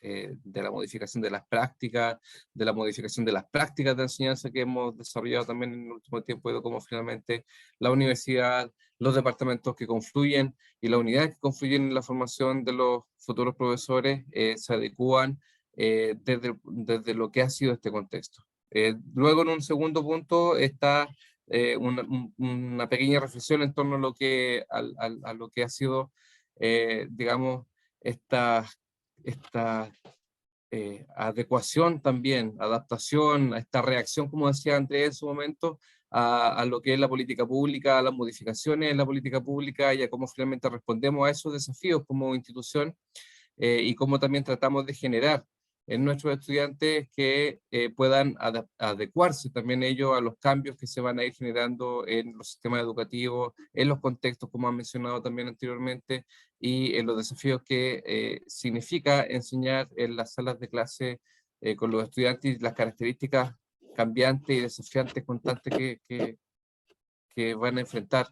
De la modificación de las prácticas, de la modificación de las prácticas de enseñanza que hemos desarrollado también en el último tiempo, y de cómo finalmente la universidad, los departamentos que confluyen y las unidades que confluyen en la formación de los futuros profesores se adecúan desde lo que ha sido este contexto. Luego, en un segundo punto, está una pequeña reflexión en torno a lo que ha sido, digamos, esta adecuación también, adaptación, a esta reacción, como decía Andrés en su momento, a lo que es la política pública, a las modificaciones en la política pública y a cómo finalmente respondemos a esos desafíos como institución y cómo también tratamos de generar en nuestros estudiantes que puedan adecuarse también ellos a los cambios que se van a ir generando en los sistemas educativos, en los contextos, como han mencionado también anteriormente, y en los desafíos que significa enseñar en las salas de clase con los estudiantes y las características cambiantes y desafiantes constantes que van a enfrentar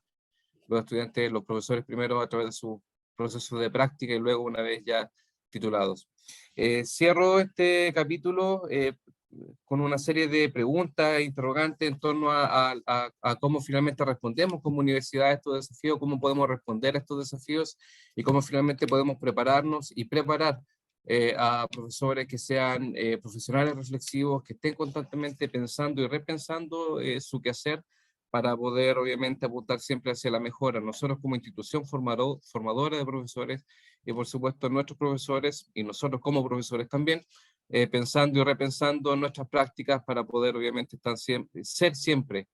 los estudiantes, los profesores primero a través de su proceso de práctica y luego una vez ya titulados. Cierro este capítulo con una serie de preguntas e interrogantes en torno a cómo finalmente respondemos como universidad a estos desafíos, cómo podemos responder a estos desafíos y cómo finalmente podemos prepararnos y preparar a profesores que sean profesionales reflexivos, que estén constantemente pensando y repensando su quehacer para poder obviamente apuntar siempre hacia la mejora. Nosotros como institución formadora de profesores y por supuesto nuestros profesores y nosotros como profesores también, pensando y repensando nuestras prácticas para poder obviamente ser siempre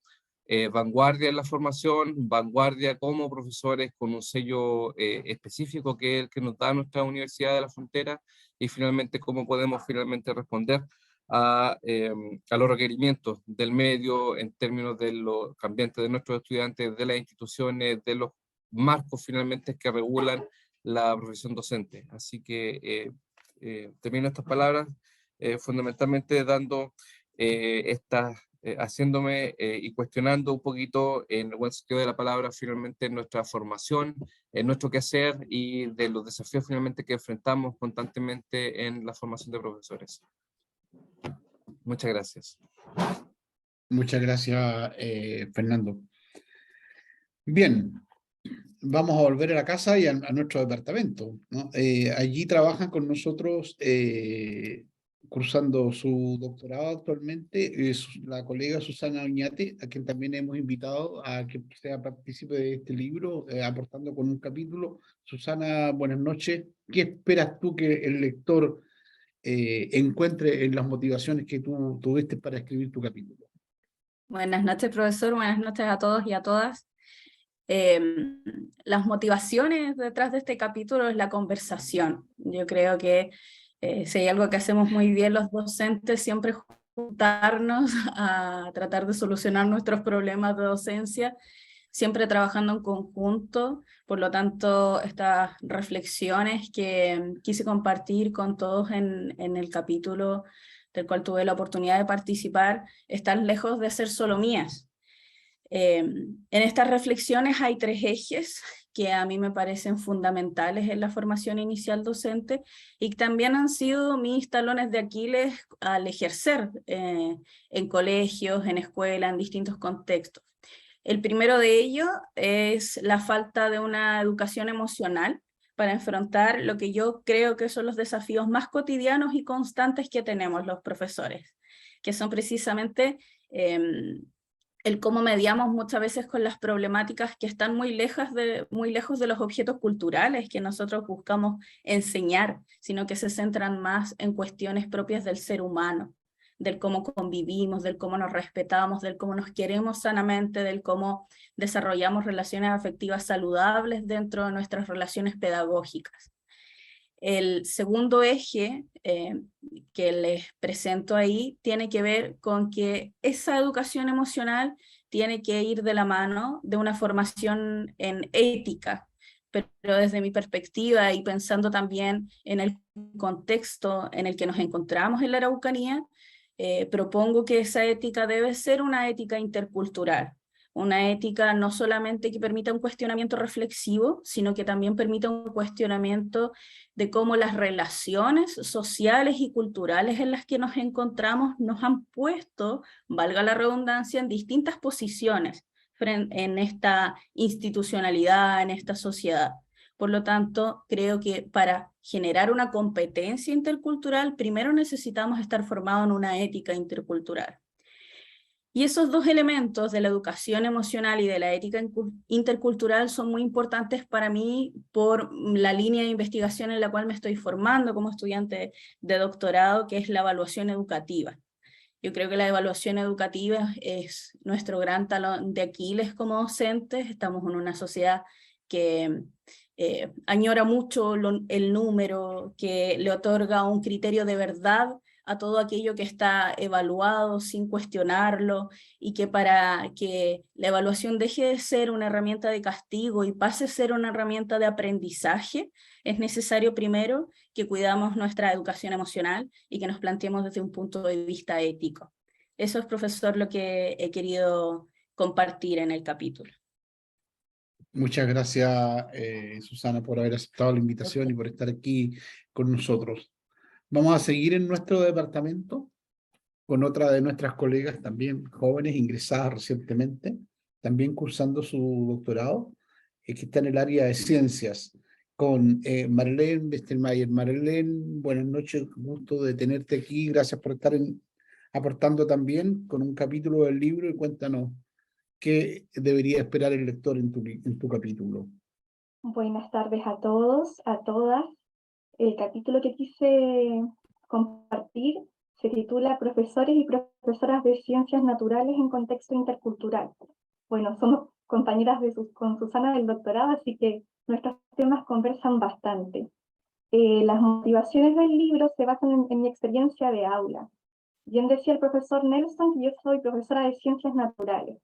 vanguardia en la formación, vanguardia como profesores con un sello específico que es el que nos da nuestra Universidad de la Frontera, y finalmente cómo podemos finalmente responder a los requerimientos del medio en términos de los cambiantes de nuestros estudiantes, de las instituciones, de los marcos finalmente que regulan la profesión docente. Así que termino estas palabras fundamentalmente dando haciéndome y cuestionando un poquito, en el buen sentido de la palabra, finalmente nuestra formación, en nuestro quehacer y de los desafíos finalmente que enfrentamos constantemente en la formación de profesores. Muchas gracias. Muchas gracias, Fernando. Bien, vamos a volver a la casa y a nuestro departamento, ¿no? Allí trabajan con nosotros, cursando su doctorado actualmente, es la colega Susana Oñate, a quien también hemos invitado a que sea partícipe de este libro, aportando con un capítulo. Susana, buenas noches. ¿Qué esperas tú que el lector encuentre en las motivaciones que tú tuviste para escribir tu capítulo? Buenas noches, profesor. Buenas noches a todos y a todas. Las motivaciones detrás de este capítulo es la conversación. Yo creo que si hay algo que hacemos muy bien los docentes, siempre juntarnos a tratar de solucionar nuestros problemas de docencia, siempre trabajando en conjunto. Por lo tanto, estas reflexiones que quise compartir con todos en el capítulo del cual tuve la oportunidad de participar, están lejos de ser solo mías. En estas reflexiones hay 3 ejes que a mí me parecen fundamentales en la formación inicial docente y que también han sido mis talones de Aquiles al ejercer en colegios, en escuelas, en distintos contextos. El primero de ellos es la falta de una educación emocional para enfrentar lo que yo creo que son los desafíos más cotidianos y constantes que tenemos los profesores, que son precisamente el cómo mediamos muchas veces con las problemáticas que están muy lejos de los objetos culturales que nosotros buscamos enseñar, sino que se centran más en cuestiones propias del ser humano, del cómo convivimos, del cómo nos respetamos, del cómo nos queremos sanamente, del cómo desarrollamos relaciones afectivas saludables dentro de nuestras relaciones pedagógicas. El segundo eje que les presento ahí tiene que ver con que esa educación emocional tiene que ir de la mano de una formación en ética, pero desde mi perspectiva y pensando también en el contexto en el que nos encontramos en la Araucanía, propongo que esa ética debe ser una ética intercultural. Una ética no solamente que permita un cuestionamiento reflexivo, sino que también permita un cuestionamiento de cómo las relaciones sociales y culturales en las que nos encontramos nos han puesto, valga la redundancia, en distintas posiciones en esta institucionalidad, en esta sociedad. Por lo tanto, creo que para generar una competencia intercultural, primero necesitamos estar formados en una ética intercultural. Y esos 2 elementos de la educación emocional y de la ética intercultural son muy importantes para mí por la línea de investigación en la cual me estoy formando como estudiante de doctorado, que es la evaluación educativa. Yo creo que la evaluación educativa es nuestro gran talón de Aquiles como docentes. Estamos en una sociedad que añora mucho el número, que le otorga un criterio de verdad a todo aquello que está evaluado sin cuestionarlo, y que para que la evaluación deje de ser una herramienta de castigo y pase a ser una herramienta de aprendizaje, es necesario primero que cuidamos nuestra educación emocional y que nos planteemos desde un punto de vista ético. Eso es, profesor, lo que he querido compartir en el capítulo. Muchas gracias, Susana, por haber aceptado la invitación y por estar aquí con nosotros. Vamos a seguir en nuestro departamento con otra de nuestras colegas también jóvenes, ingresadas recientemente, también cursando su doctorado, que está en el área de ciencias, con Marlene Westermayer. Marlene, buenas noches, gusto de tenerte aquí, gracias por estar aportando también con un capítulo del libro, y cuéntanos qué debería esperar el lector en tu capítulo. Buenas tardes a todos, a todas. El capítulo que quise compartir Se titula Profesores y profesoras de Ciencias Naturales en Contexto Intercultural. Bueno, somos compañeras con Susana del doctorado, así que nuestros temas conversan bastante. Las motivaciones del libro se basan en mi experiencia de aula. Bien decía el profesor Nelson que yo soy profesora de Ciencias Naturales.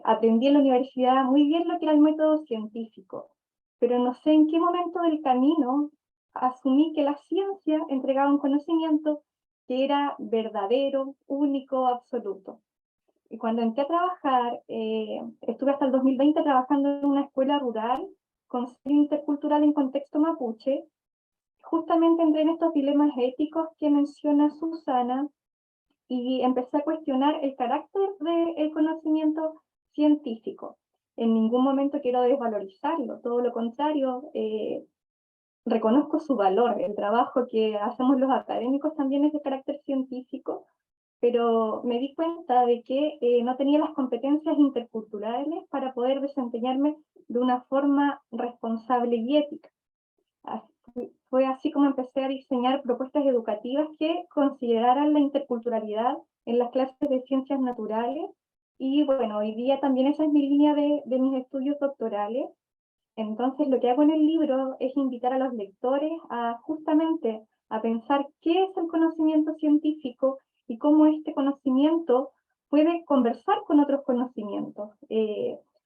Aprendí en la universidad muy bien lo que era el método científico, pero no sé en qué momento del camino asumí que la ciencia entregaba un conocimiento que era verdadero, único, absoluto. Y cuando entré a trabajar, estuve hasta el 2020 trabajando en una escuela rural con sede intercultural en contexto mapuche. Justamente entré en estos dilemas éticos que menciona Susana y empecé a cuestionar el carácter del conocimiento científico. En ningún momento quiero desvalorizarlo, todo lo contrario, reconozco su valor. El trabajo que hacemos los académicos también es de carácter científico, pero me di cuenta de que no tenía las competencias interculturales para poder desempeñarme de una forma responsable y ética. Fue así como empecé a diseñar propuestas educativas que consideraran la interculturalidad en las clases de ciencias naturales, y bueno, hoy día también esa es mi línea de mis estudios doctorales. Entonces lo que hago en el libro es invitar a los lectores a justamente a pensar qué es el conocimiento científico y cómo este conocimiento puede conversar con otros conocimientos.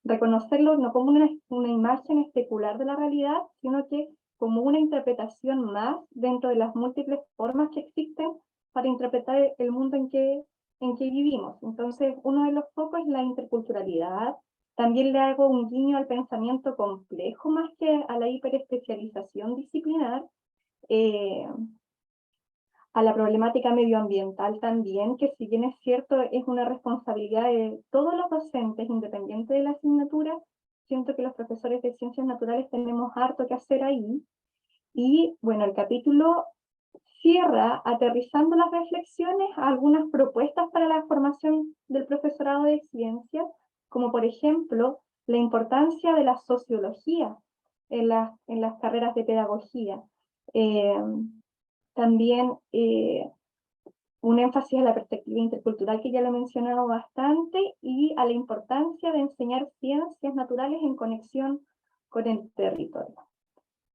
Reconocerlo no como una imagen especular de la realidad, sino que como una interpretación más dentro de las múltiples formas que existen para interpretar el mundo en que vivimos. Entonces, uno de los focos es la interculturalidad. También le hago un guiño al pensamiento complejo más que a la hiperespecialización disciplinar, a la problemática medioambiental también, que si bien es cierto es una responsabilidad de todos los docentes, independiente de la asignatura, siento que los profesores de ciencias naturales tenemos harto que hacer ahí. Y bueno, el capítulo cierra aterrizando las reflexiones a algunas propuestas para la formación del profesorado de ciencias, como por ejemplo la importancia de la sociología en las carreras de pedagogía. También un énfasis a la perspectiva intercultural, que ya lo he mencionado bastante, y a la importancia de enseñar ciencias naturales en conexión con el territorio.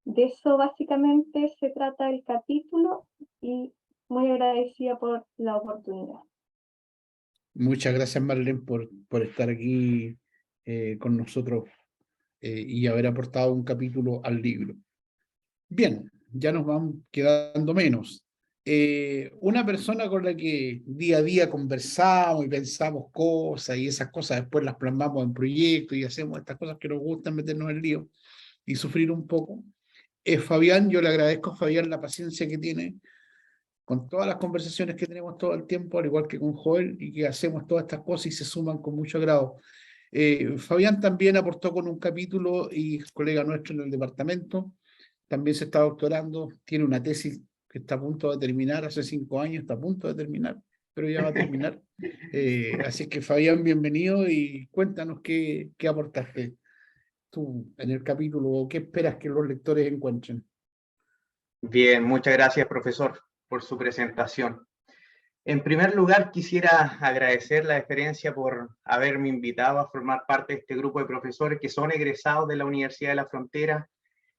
De eso básicamente se trata el capítulo, y muy agradecida por la oportunidad. Muchas gracias, Marlene, por estar aquí con nosotros y haber aportado un capítulo al libro. Bien, ya nos van quedando menos. Una persona con la que día a día conversamos y pensamos cosas, y esas cosas después las plasmamos en proyectos y hacemos estas cosas que nos gustan, meternos en lío y sufrir un poco, es Fabián. Yo le agradezco a Fabián la paciencia que tiene con todas las conversaciones que tenemos todo el tiempo, al igual que con Joel, y que hacemos todas estas cosas y se suman con mucho agrado. Fabián también aportó con un capítulo y es colega nuestro en el departamento. También se está doctorando, tiene una tesis que está a punto de terminar, hace 5 años está a punto de terminar, pero ya va a terminar. Así que Fabián, bienvenido, y cuéntanos qué aportaste tú en el capítulo, o qué esperas que los lectores encuentren. Bien, muchas gracias, profesor, por su presentación. En primer lugar, quisiera agradecer la deferencia por haberme invitado a formar parte de este grupo de profesores que son egresados de la Universidad de la Frontera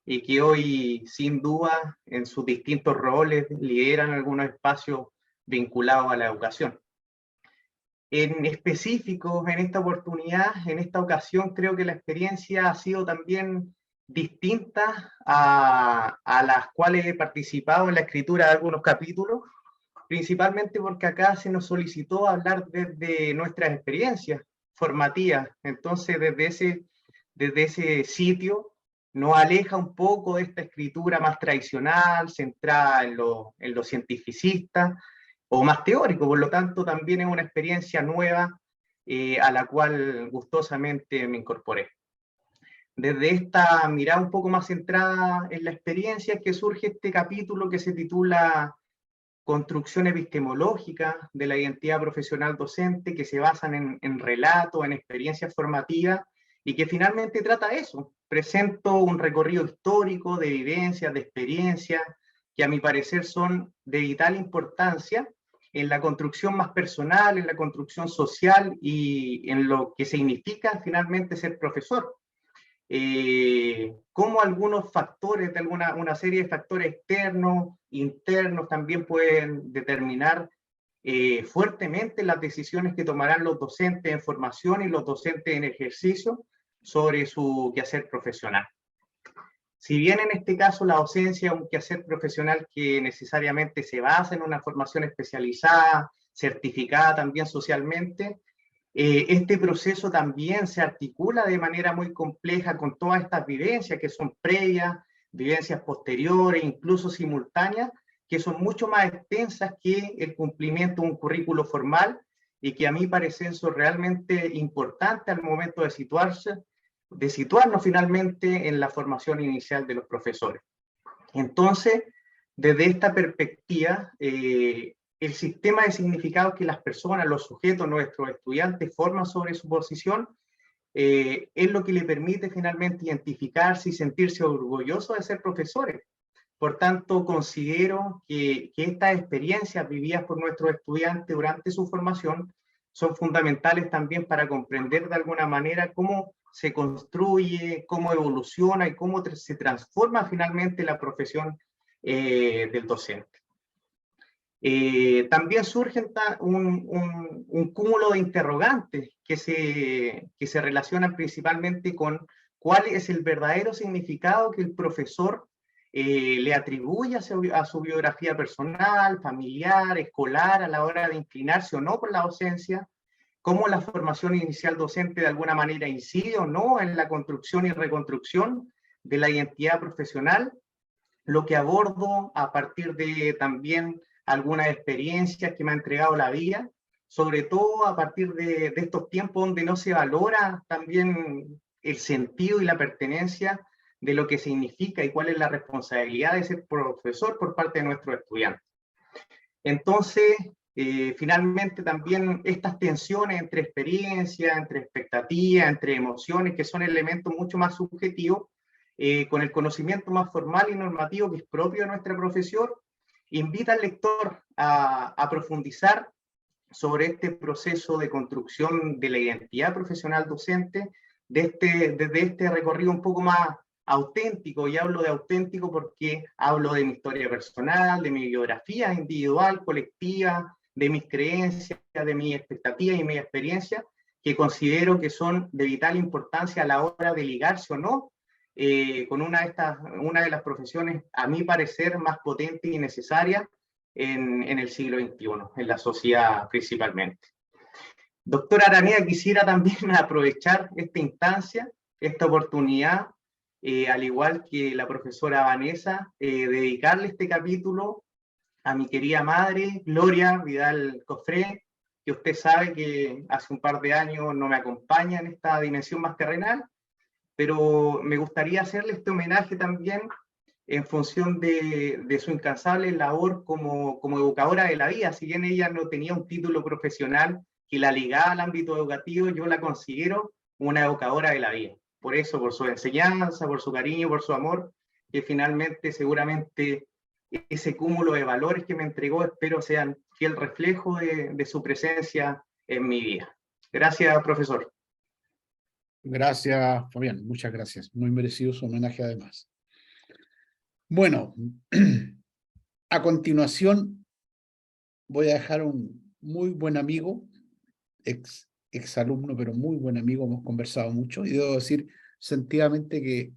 y que hoy, sin duda, en sus distintos roles, lideran algunos espacios vinculados a la educación. En específico, en esta oportunidad, en esta ocasión, creo que la experiencia ha sido también distinta a las cuales he participado en la escritura de algunos capítulos, principalmente porque acá se nos solicitó hablar desde nuestras experiencias formativas. Entonces, desde ese sitio nos aleja un poco de esta escritura más tradicional, centrada en lo cientificista o más teórico. Por lo tanto, también es una experiencia nueva a la cual gustosamente me incorporé. Desde esta mirada un poco más centrada en la experiencia es que surge este capítulo que se titula Construcción epistemológica de la identidad profesional docente, que se basan en relatos, en experiencias formativas, y que finalmente trata eso. Presento un recorrido histórico de vivencias, de experiencias, que que a mi parecer son de vital importancia en la construcción más personal, en la construcción social y en lo que significa finalmente ser profesor. Cómo algunos factores, de una serie de factores externos, internos, también pueden determinar fuertemente las decisiones que tomarán los docentes en formación y los docentes en ejercicio sobre su quehacer profesional. Si bien en este caso la docencia es un quehacer profesional que necesariamente se basa en una formación especializada, certificada también socialmente, este proceso también se articula de manera muy compleja con todas estas vivencias que son previas, vivencias posteriores, incluso simultáneas, que son mucho más extensas que el cumplimiento de un currículo formal y que a mí parecen son realmente importantes al momento de situarnos finalmente en la formación inicial de los profesores. Entonces, desde esta perspectiva, el sistema de significados que las personas, los sujetos, nuestros estudiantes forman sobre su posición, es lo que le permite finalmente identificarse y sentirse orgullosos de ser profesores. Por tanto, considero que estas experiencias vividas por nuestros estudiantes durante su formación son fundamentales también para comprender de alguna manera cómo se construye, cómo evoluciona y cómo se transforma finalmente la profesión del docente. También surge un cúmulo de interrogantes que se relacionan principalmente con cuál es el verdadero significado que el profesor le atribuye a su biografía personal, familiar, escolar, a la hora de inclinarse o no por la docencia, cómo la formación inicial docente de alguna manera incide o no en la construcción y reconstrucción de la identidad profesional, lo que abordo a partir de también algunas experiencias que me ha entregado la vida, sobre todo a partir de estos tiempos donde no se valora también el sentido y la pertenencia de lo que significa y cuál es la responsabilidad de ser profesor por parte de nuestros estudiantes. Entonces, finalmente también estas tensiones entre experiencia, entre expectativas, entre emociones, que son elementos mucho más subjetivos, con el conocimiento más formal y normativo que es propio de nuestra profesión, invita al lector a profundizar sobre este proceso de construcción de la identidad profesional docente, desde este recorrido un poco más auténtico, y hablo de auténtico porque hablo de mi historia personal, de mi biografía individual, colectiva, de mis creencias, de mis expectativas y mi experiencia, que considero que son de vital importancia a la hora de ligarse o no con una de las profesiones, a mi parecer, más potentes y necesarias en el siglo XXI, en la sociedad principalmente. Doctora Araneda, quisiera también aprovechar esta instancia, esta oportunidad, al igual que la profesora Vanessa, dedicarle este capítulo a mi querida madre, Gloria Vidal Cofré, que usted sabe que hace un par de años no me acompaña en esta dimensión más terrenal, pero me gustaría hacerle este homenaje también en función de su incansable labor como educadora de la vida. Si bien ella no tenía un título profesional que la ligaba al ámbito educativo, yo la considero una educadora de la vida. Por eso, por su enseñanza, por su cariño, por su amor, que finalmente seguramente ese cúmulo de valores que me entregó, espero sean fiel reflejo de su presencia en mi vida. Gracias, profesor. Gracias, Fabián. Muchas gracias. Muy merecido su homenaje además. Bueno, a continuación voy a dejar un muy buen amigo, ex alumno, pero muy buen amigo, hemos conversado mucho, y debo decir sentidamente que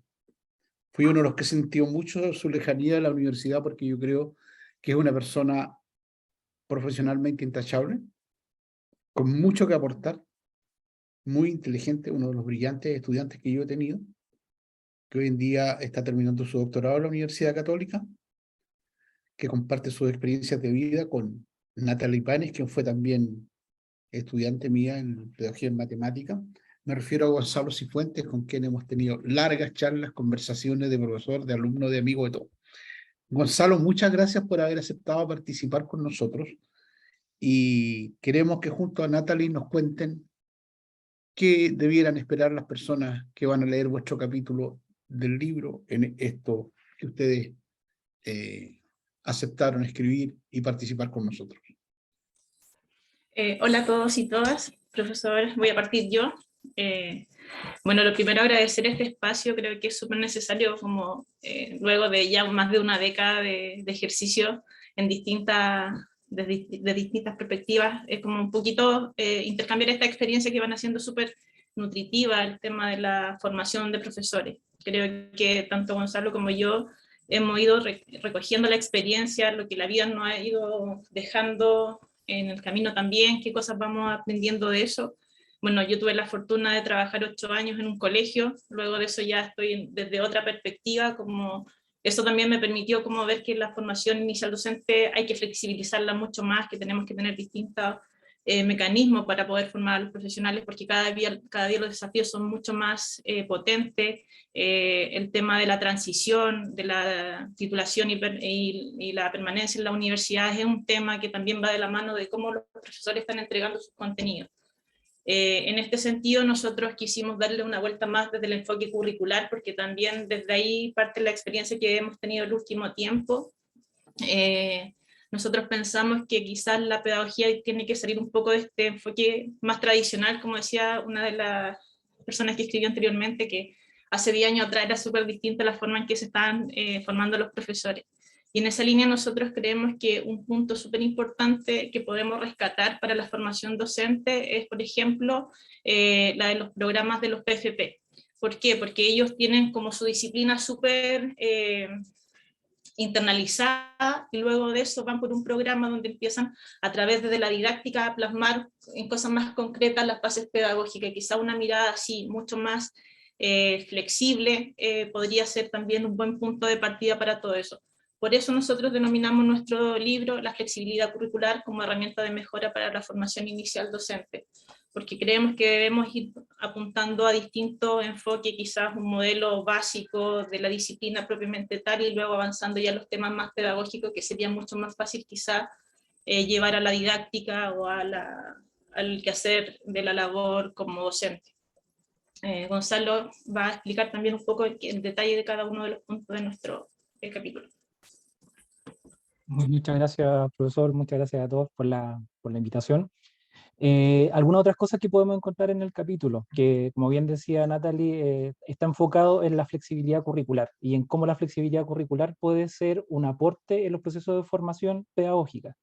fui uno de los que sintió mucho su lejanía de la universidad, porque yo creo que es una persona profesionalmente intachable, con mucho que aportar, muy inteligente, uno de los brillantes estudiantes que yo he tenido, que hoy en día está terminando su doctorado en la Universidad Católica, que comparte sus experiencias de vida con Natalie Panes, quien fue también estudiante mía en pedagogía en matemática. Me refiero a Gonzalo Cifuentes, con quien hemos tenido largas charlas, conversaciones de profesor, de alumno, de amigo, de todo. Gonzalo, muchas gracias por haber aceptado participar con nosotros, y queremos que junto a Natalie nos cuenten qué debieran esperar las personas que van a leer vuestro capítulo del libro en esto que ustedes aceptaron escribir y participar con nosotros. Hola a todos y todas, profesores, voy a partir yo. Bueno, lo primero agradecer este espacio, creo que es súper necesario como luego de ya más de una década de ejercicio en de distintas perspectivas, es como un poquito intercambiar esta experiencia que van haciendo súper nutritiva, el tema de la formación de profesores. Creo que tanto Gonzalo como yo hemos ido recogiendo la experiencia, lo que la vida nos ha ido dejando en el camino también, qué cosas vamos aprendiendo de eso. Bueno, yo tuve la fortuna de trabajar 8 años en un colegio, luego de eso ya estoy desde otra perspectiva, como eso también me permitió como ver que la formación inicial docente hay que flexibilizarla mucho más, que tenemos que tener distintos mecanismos para poder formar a los profesionales, porque cada día los desafíos son mucho más potentes. El tema de la transición, de la titulación y la permanencia en la universidad es un tema que también va de la mano de cómo los profesores están entregando sus contenidos. En este sentido, nosotros quisimos darle una vuelta más desde el enfoque curricular, porque también desde ahí parte la experiencia que hemos tenido el último tiempo. Nosotros pensamos que quizás la pedagogía tiene que salir un poco de este enfoque más tradicional, como decía una de las personas que escribió anteriormente, que hace 10 años atrás era súper distinta la forma en que se estaban formando los profesores. Y en esa línea nosotros creemos que un punto súper importante que podemos rescatar para la formación docente es, por ejemplo, la de los programas de los PFP. ¿Por qué? Porque ellos tienen como su disciplina súper internalizada, y luego de eso van por un programa donde empiezan a través de la didáctica a plasmar en cosas más concretas las bases pedagógicas. Quizá una mirada así mucho más flexible podría ser también un buen punto de partida para todo eso. Por eso nosotros denominamos nuestro libro La flexibilidad curricular como herramienta de mejora para la formación inicial docente, porque creemos que debemos ir apuntando a distintos enfoques, quizás un modelo básico de la disciplina propiamente tal, y luego avanzando ya a los temas más pedagógicos, que sería mucho más fácil quizás llevar a la didáctica o al quehacer de la labor como docente. Gonzalo va a explicar también un poco el detalle de cada uno de los puntos de nuestro capítulo. Muchas gracias, profesor. Muchas gracias a todos por la invitación. Algunas otras cosas que podemos encontrar en el capítulo, que como bien decía Natalie, está enfocado en la flexibilidad curricular y en cómo la flexibilidad curricular puede ser un aporte en los procesos de formación pedagógica.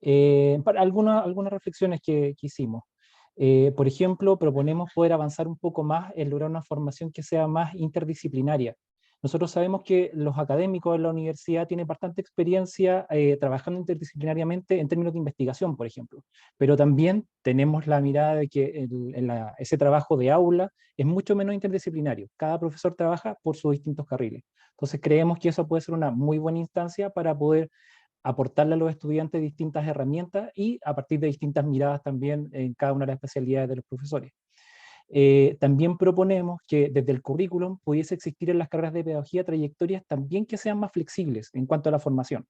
Algunas reflexiones que hicimos. Por ejemplo, proponemos poder avanzar un poco más en lograr una formación que sea más interdisciplinaria. Nosotros sabemos que los académicos de la universidad tienen bastante experiencia trabajando interdisciplinariamente en términos de investigación, por ejemplo, pero también tenemos la mirada de que ese trabajo de aula es mucho menos interdisciplinario. Cada profesor trabaja por sus distintos carriles. Entonces creemos que eso puede ser una muy buena instancia para poder aportarle a los estudiantes distintas herramientas y a partir de distintas miradas también en cada una de las especialidades de los profesores. También proponemos que desde el currículum pudiese existir en las carreras de pedagogía trayectorias también que sean más flexibles en cuanto a la formación.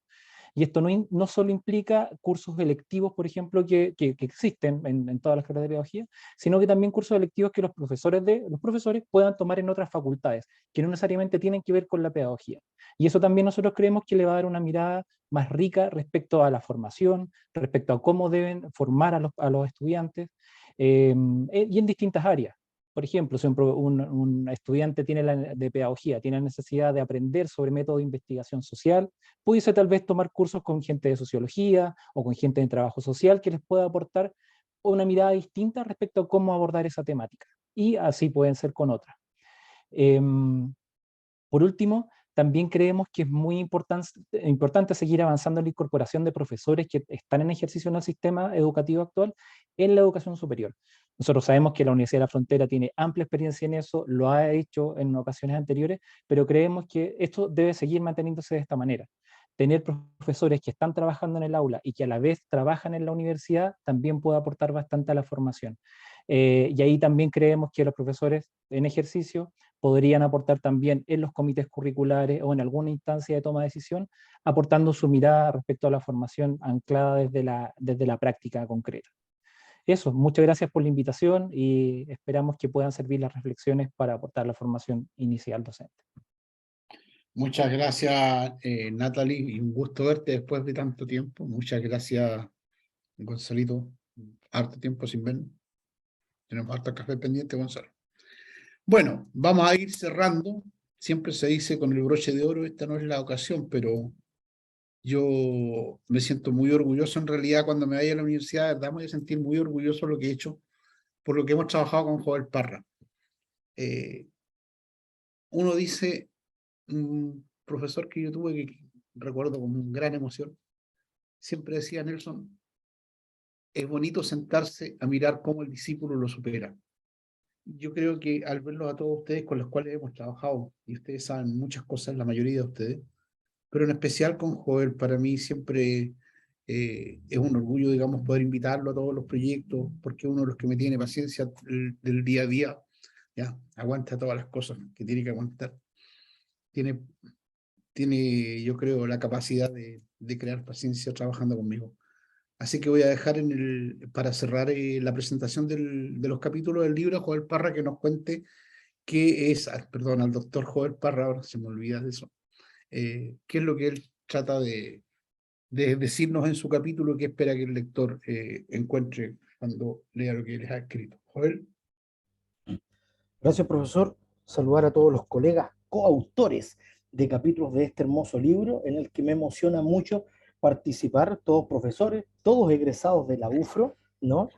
Y esto no solo implica cursos electivos, por ejemplo, que existen en todas las carreras de pedagogía, sino que también cursos electivos que los profesores puedan tomar en otras facultades, que no necesariamente tienen que ver con la pedagogía. Y eso también nosotros creemos que le va a dar una mirada más rica respecto a la formación, respecto a cómo deben formar a los estudiantes, y en distintas áreas. Por ejemplo, si un estudiante de pedagogía tiene la necesidad de aprender sobre métodos de investigación social, pudiese tal vez tomar cursos con gente de sociología o con gente de trabajo social que les pueda aportar una mirada distinta respecto a cómo abordar esa temática. Y así pueden ser con otras. Por último, también creemos que es muy importante seguir avanzando en la incorporación de profesores que están en ejercicio en el sistema educativo actual en la educación superior. Nosotros sabemos que la Universidad de la Frontera tiene amplia experiencia en eso, lo ha hecho en ocasiones anteriores, pero creemos que esto debe seguir manteniéndose de esta manera. Tener profesores que están trabajando en el aula y que a la vez trabajan en la universidad también puede aportar bastante a la formación. Y ahí también creemos que los profesores en ejercicio podrían aportar también en los comités curriculares o en alguna instancia de toma de decisión, aportando su mirada respecto a la formación anclada desde la práctica concreta. Eso, muchas gracias por la invitación y esperamos que puedan servir las reflexiones para aportar la formación inicial docente. Muchas gracias, Natalie, y un gusto verte después de tanto tiempo. Muchas gracias, Gonzalito. Harto tiempo sin ver. Tenemos harto café pendiente, Gonzalo. Bueno, vamos a ir cerrando. Siempre se dice con el broche de oro, esta no es la ocasión, pero yo me siento muy orgulloso en realidad cuando me vaya a la universidad, de verdad me voy a sentir muy orgulloso de lo que he hecho, por lo que hemos trabajado con Joel Parra. Uno dice, un profesor que yo tuve que recuerdo con gran emoción, siempre decía Nelson, es bonito sentarse a mirar cómo el discípulo lo supera. Yo creo que al verlos a todos ustedes con los cuales hemos trabajado, y ustedes saben muchas cosas, la mayoría de ustedes, pero en especial con Joel, para mí siempre es un orgullo, digamos, poder invitarlo a todos los proyectos, porque es uno de los que me tiene paciencia del día a día, ya, aguanta todas las cosas que tiene que aguantar. Tiene, yo creo, la capacidad de crear paciencia trabajando conmigo. Así que voy a dejar para cerrar la presentación de los capítulos del libro a Joel Parra que nos cuente qué es, perdón, al doctor Joel Parra, ahora se me olvida de eso, qué es lo que él trata de decirnos en su capítulo, que espera que el lector encuentre cuando lea lo que él ha escrito. Joel. Gracias, profesor. Saludar a todos los colegas coautores de capítulos de este hermoso libro, en el que me emociona mucho participar, todos profesores, todos egresados de la UFRO, ¿no?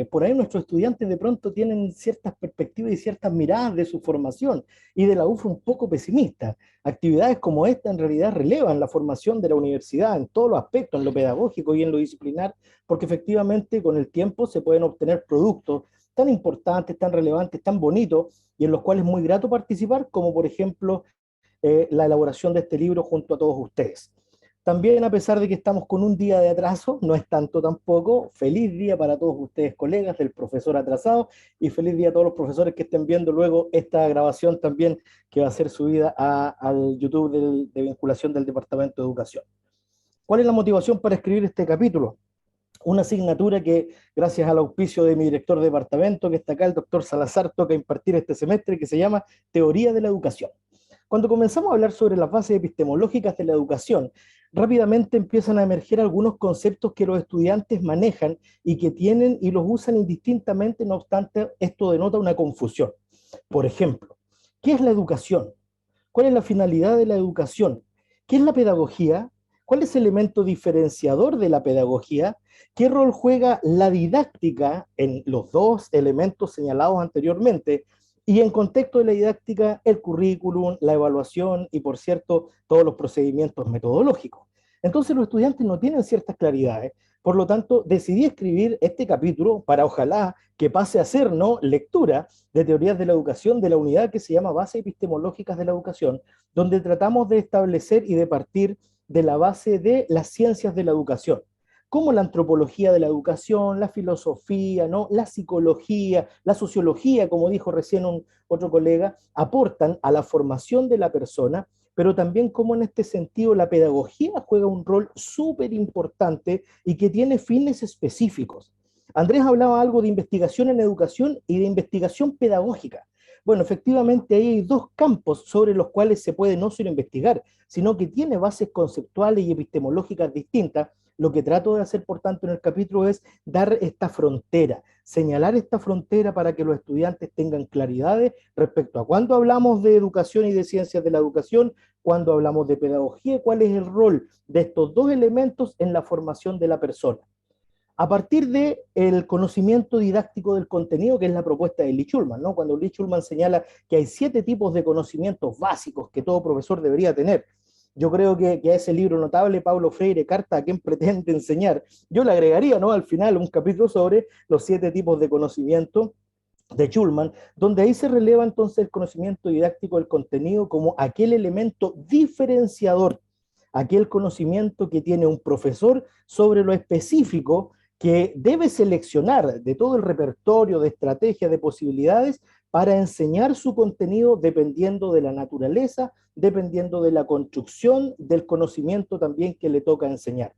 Por ahí nuestros estudiantes de pronto tienen ciertas perspectivas y ciertas miradas de su formación, y de la UFRO un poco pesimistas. Actividades como esta en realidad relevan la formación de la universidad en todos los aspectos, en lo pedagógico y en lo disciplinar, porque efectivamente con el tiempo se pueden obtener productos tan importantes, tan relevantes, tan bonitos, y en los cuales es muy grato participar, como por ejemplo la elaboración de este libro junto a todos ustedes. También, a pesar de que estamos con un día de atraso, no es tanto tampoco, feliz día para todos ustedes, colegas del profesor atrasado, y feliz día a todos los profesores que estén viendo luego esta grabación también, que va a ser subida al YouTube de vinculación del Departamento de Educación. ¿Cuál es la motivación para escribir este capítulo? Una asignatura que, gracias al auspicio de mi director de departamento, que está acá, el doctor Salazar, toca impartir este semestre, que se llama Teoría de la Educación. Cuando comenzamos a hablar sobre las bases epistemológicas de la educación, rápidamente empiezan a emerger algunos conceptos que los estudiantes manejan y que tienen y los usan indistintamente, no obstante, esto denota una confusión. Por ejemplo, ¿qué es la educación? ¿Cuál es la finalidad de la educación? ¿Qué es la pedagogía? ¿Cuál es el elemento diferenciador de la pedagogía? ¿Qué rol juega la didáctica en los dos elementos señalados anteriormente? Y en contexto de la didáctica, el currículum, la evaluación y, por cierto, todos los procedimientos metodológicos. Entonces los estudiantes no tienen ciertas claridades. Por lo tanto, decidí escribir este capítulo para, ojalá, que pase a ser, ¿no?, lectura de teorías de la educación de la unidad que se llama Bases Epistemológicas de la Educación, donde tratamos de establecer y de partir de la base de las ciencias de la educación, como la antropología de la educación, la filosofía, ¿no?, la psicología, la sociología, como dijo recién otro colega, aportan a la formación de la persona, pero también como en este sentido la pedagogía juega un rol súper importante y que tiene fines específicos. Andrés hablaba algo de investigación en educación y de investigación pedagógica. Bueno, efectivamente ahí hay dos campos sobre los cuales se puede no solo investigar, sino que tiene bases conceptuales y epistemológicas distintas. Lo que trato de hacer, por tanto, en el capítulo es dar esta frontera, señalar esta frontera para que los estudiantes tengan claridades respecto a cuándo hablamos de educación y de ciencias de la educación, cuándo hablamos de pedagogía, cuál es el rol de estos dos elementos en la formación de la persona. A partir del conocimiento didáctico del contenido, que es la propuesta de Lee Schulman, ¿no? Cuando Lee Schulman señala que hay 7 tipos de conocimientos básicos que todo profesor debería tener. Yo creo que a ese libro notable, Paulo Freire, Carta a quien pretende enseñar, yo le agregaría, ¿no?, al final un capítulo sobre los 7 tipos de conocimiento de Schulman, donde ahí se releva entonces el conocimiento didáctico del contenido como aquel elemento diferenciador, aquel conocimiento que tiene un profesor sobre lo específico, que debe seleccionar de todo el repertorio de estrategias, de posibilidades, para enseñar su contenido dependiendo de la naturaleza, dependiendo de la construcción del conocimiento también que le toca enseñar.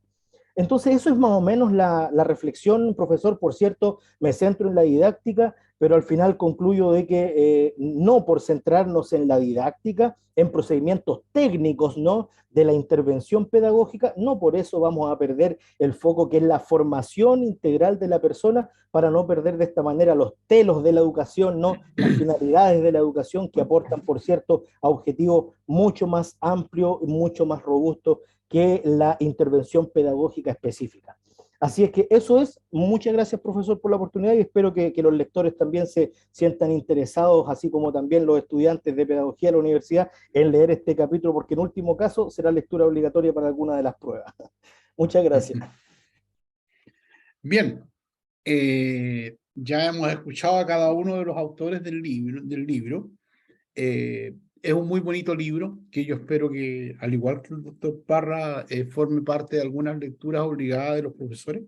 Entonces, eso es más o menos la reflexión, profesor. Por cierto, me centro en la didáctica, pero al final concluyo de que no por centrarnos en la didáctica, en procedimientos técnicos, ¿no?, de la intervención pedagógica, no por eso vamos a perder el foco que es la formación integral de la persona, para no perder de esta manera los telos de la educación, ¿no?, las finalidades de la educación, que aportan, por cierto, a objetivos mucho más amplios y mucho más robustos que la intervención pedagógica específica. Así es que eso es. Muchas gracias, profesor, por la oportunidad, y espero que los lectores también se sientan interesados, así como también los estudiantes de pedagogía de la universidad, en leer este capítulo, porque en último caso será lectura obligatoria para alguna de las pruebas. Muchas gracias. Bien, ya hemos escuchado a cada uno de los autores del libro. Es un muy bonito libro que yo espero que, al igual que el doctor Parra, forme parte de algunas lecturas obligadas de los profesores.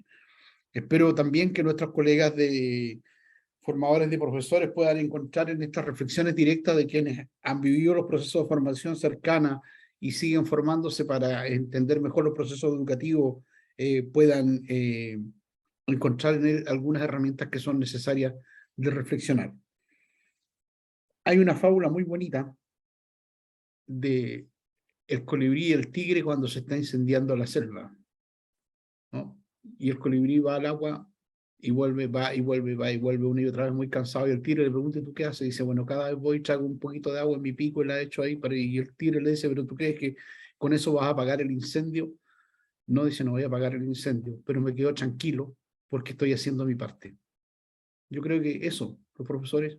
Espero también que nuestros colegas de formadores de profesores puedan encontrar en estas reflexiones directas de quienes han vivido los procesos de formación cercana y siguen formándose para entender mejor los procesos educativos, puedan encontrar en él algunas herramientas que son necesarias de reflexionar. Hay una fábula muy bonita de el colibrí y el tigre cuando se está incendiando la selva, ¿no? Y el colibrí va al agua y vuelve, va y vuelve, va y vuelve una y otra vez muy cansado, y el tigre le pregunta: ¿tú qué haces? Y dice: bueno, cada vez voy y traigo un poquito de agua en mi pico y la echo ahí, y el tigre le dice: ¿pero tú crees que con eso vas a apagar el incendio? No, dice: no voy a apagar el incendio, pero me quedo tranquilo porque estoy haciendo mi parte. Yo creo que eso, los profesores,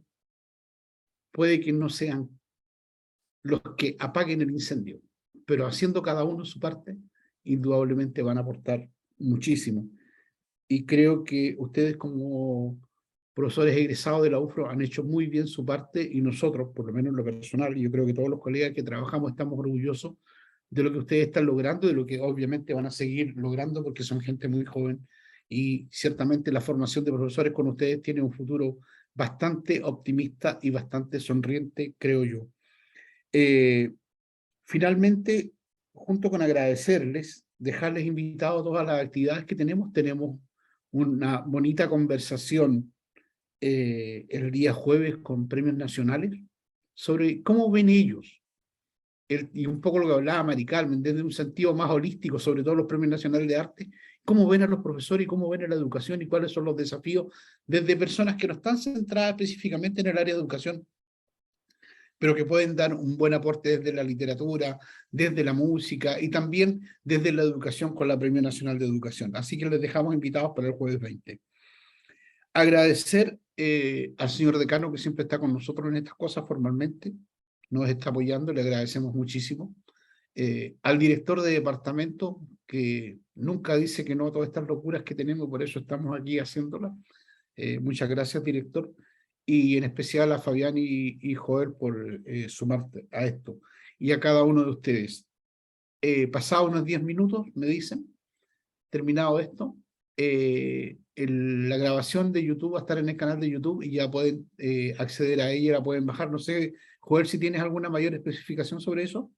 puede que no sean los que apaguen el incendio, pero haciendo cada uno su parte, indudablemente van a aportar muchísimo. Y creo que ustedes, como profesores egresados de la UFRO, han hecho muy bien su parte, y nosotros, por lo menos en lo personal, y yo creo que todos los colegas que trabajamos estamos orgullosos de lo que ustedes están logrando, de lo que obviamente van a seguir logrando, porque son gente muy joven, y ciertamente la formación de profesores con ustedes tiene un futuro bastante optimista y bastante sonriente, creo yo. Finalmente, junto con agradecerles, dejarles invitados a todas las actividades que tenemos una bonita conversación el día jueves con premios nacionales sobre cómo ven ellos, y un poco lo que hablaba Mari Carmen, desde un sentido más holístico, sobre todo los premios nacionales de arte, cómo ven a los profesores y cómo ven a la educación y cuáles son los desafíos desde personas que no están centradas específicamente en el área de educación, pero que pueden dar un buen aporte desde la literatura, desde la música y también desde la educación con la Premio Nacional de Educación. Así que les dejamos invitados para el jueves 20. Agradecer al señor decano, que siempre está con nosotros en estas cosas formalmente, nos está apoyando, le agradecemos muchísimo. Al director de departamento, que nunca dice que no a todas estas locuras que tenemos, por eso estamos aquí haciéndolas. Muchas gracias, director. Y en especial a Fabián y Joel por sumarte a esto. Y a cada uno de ustedes. Pasado unos 10 minutos, me dicen, terminado esto, la grabación de YouTube va a estar en el canal de YouTube y ya pueden acceder a ella, la pueden bajar. No sé, Joel, si tienes alguna mayor especificación sobre eso.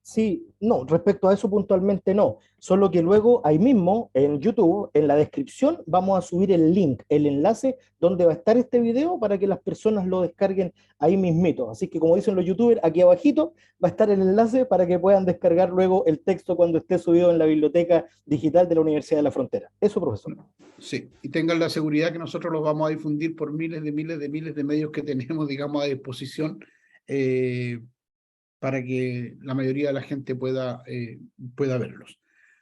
Sí, no, respecto a eso puntualmente no, solo que luego ahí mismo en YouTube, en la descripción, vamos a subir el link, el enlace donde va a estar este video para que las personas lo descarguen ahí mismito. Así que, como dicen los youtubers, aquí abajito va a estar el enlace para que puedan descargar luego el texto cuando esté subido en la biblioteca digital de la Universidad de la Frontera. Eso, profesor. Sí, y tengan la seguridad que nosotros los vamos a difundir por miles de medios que tenemos, digamos, a disposición, para que la mayoría de la gente pueda verlos.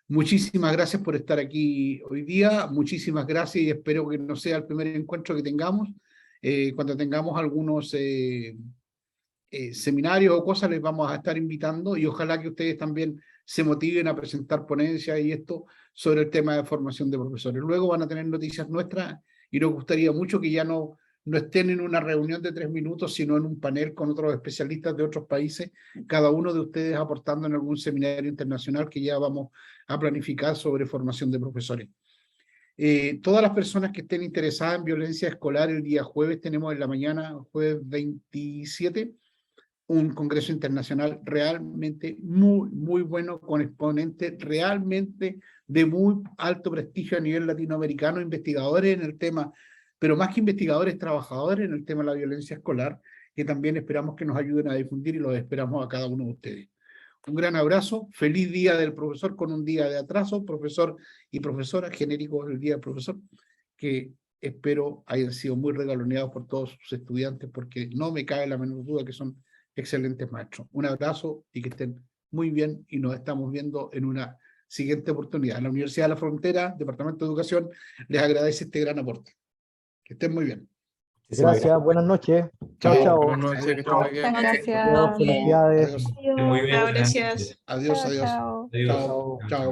Muchísimas gracias por estar aquí hoy día, muchísimas gracias, y espero que no sea el primer encuentro que tengamos. Cuando tengamos algunos seminarios o cosas, les vamos a estar invitando, y ojalá que ustedes también se motiven a presentar ponencias y esto sobre el tema de formación de profesores. Luego van a tener noticias nuestras, y nos gustaría mucho que ya no estén en una reunión de 3 minutos, sino en un panel con otros especialistas de otros países, cada uno de ustedes aportando en algún seminario internacional que ya vamos a planificar sobre formación de profesores. Todas las personas que estén interesadas en violencia escolar, el día jueves tenemos en la mañana, jueves 27, un congreso internacional realmente muy bueno, con exponentes realmente de muy alto prestigio a nivel latinoamericano, investigadores en el tema, pero más que investigadores, trabajadores en el tema de la violencia escolar, que también esperamos que nos ayuden a difundir y los esperamos a cada uno de ustedes. Un gran abrazo, feliz día del profesor con un día de atraso, profesor y profesora, genérico del día del profesor, que espero hayan sido muy regaloneados por todos sus estudiantes, porque no me cabe la menor duda que son excelentes maestros. Un abrazo y que estén muy bien y nos estamos viendo en una siguiente oportunidad. La Universidad de la Frontera, Departamento de Educación, les agradece este gran aporte. Que estén muy bien. Gracias, buenas noches. Chao, chao. Buenas noches, que estén muy bien. Gracias. Adiós, felicidades. Adiós. Muy bien. Chao, gracias. Adiós, Chao, adiós. chao. Adiós. Chao, chao.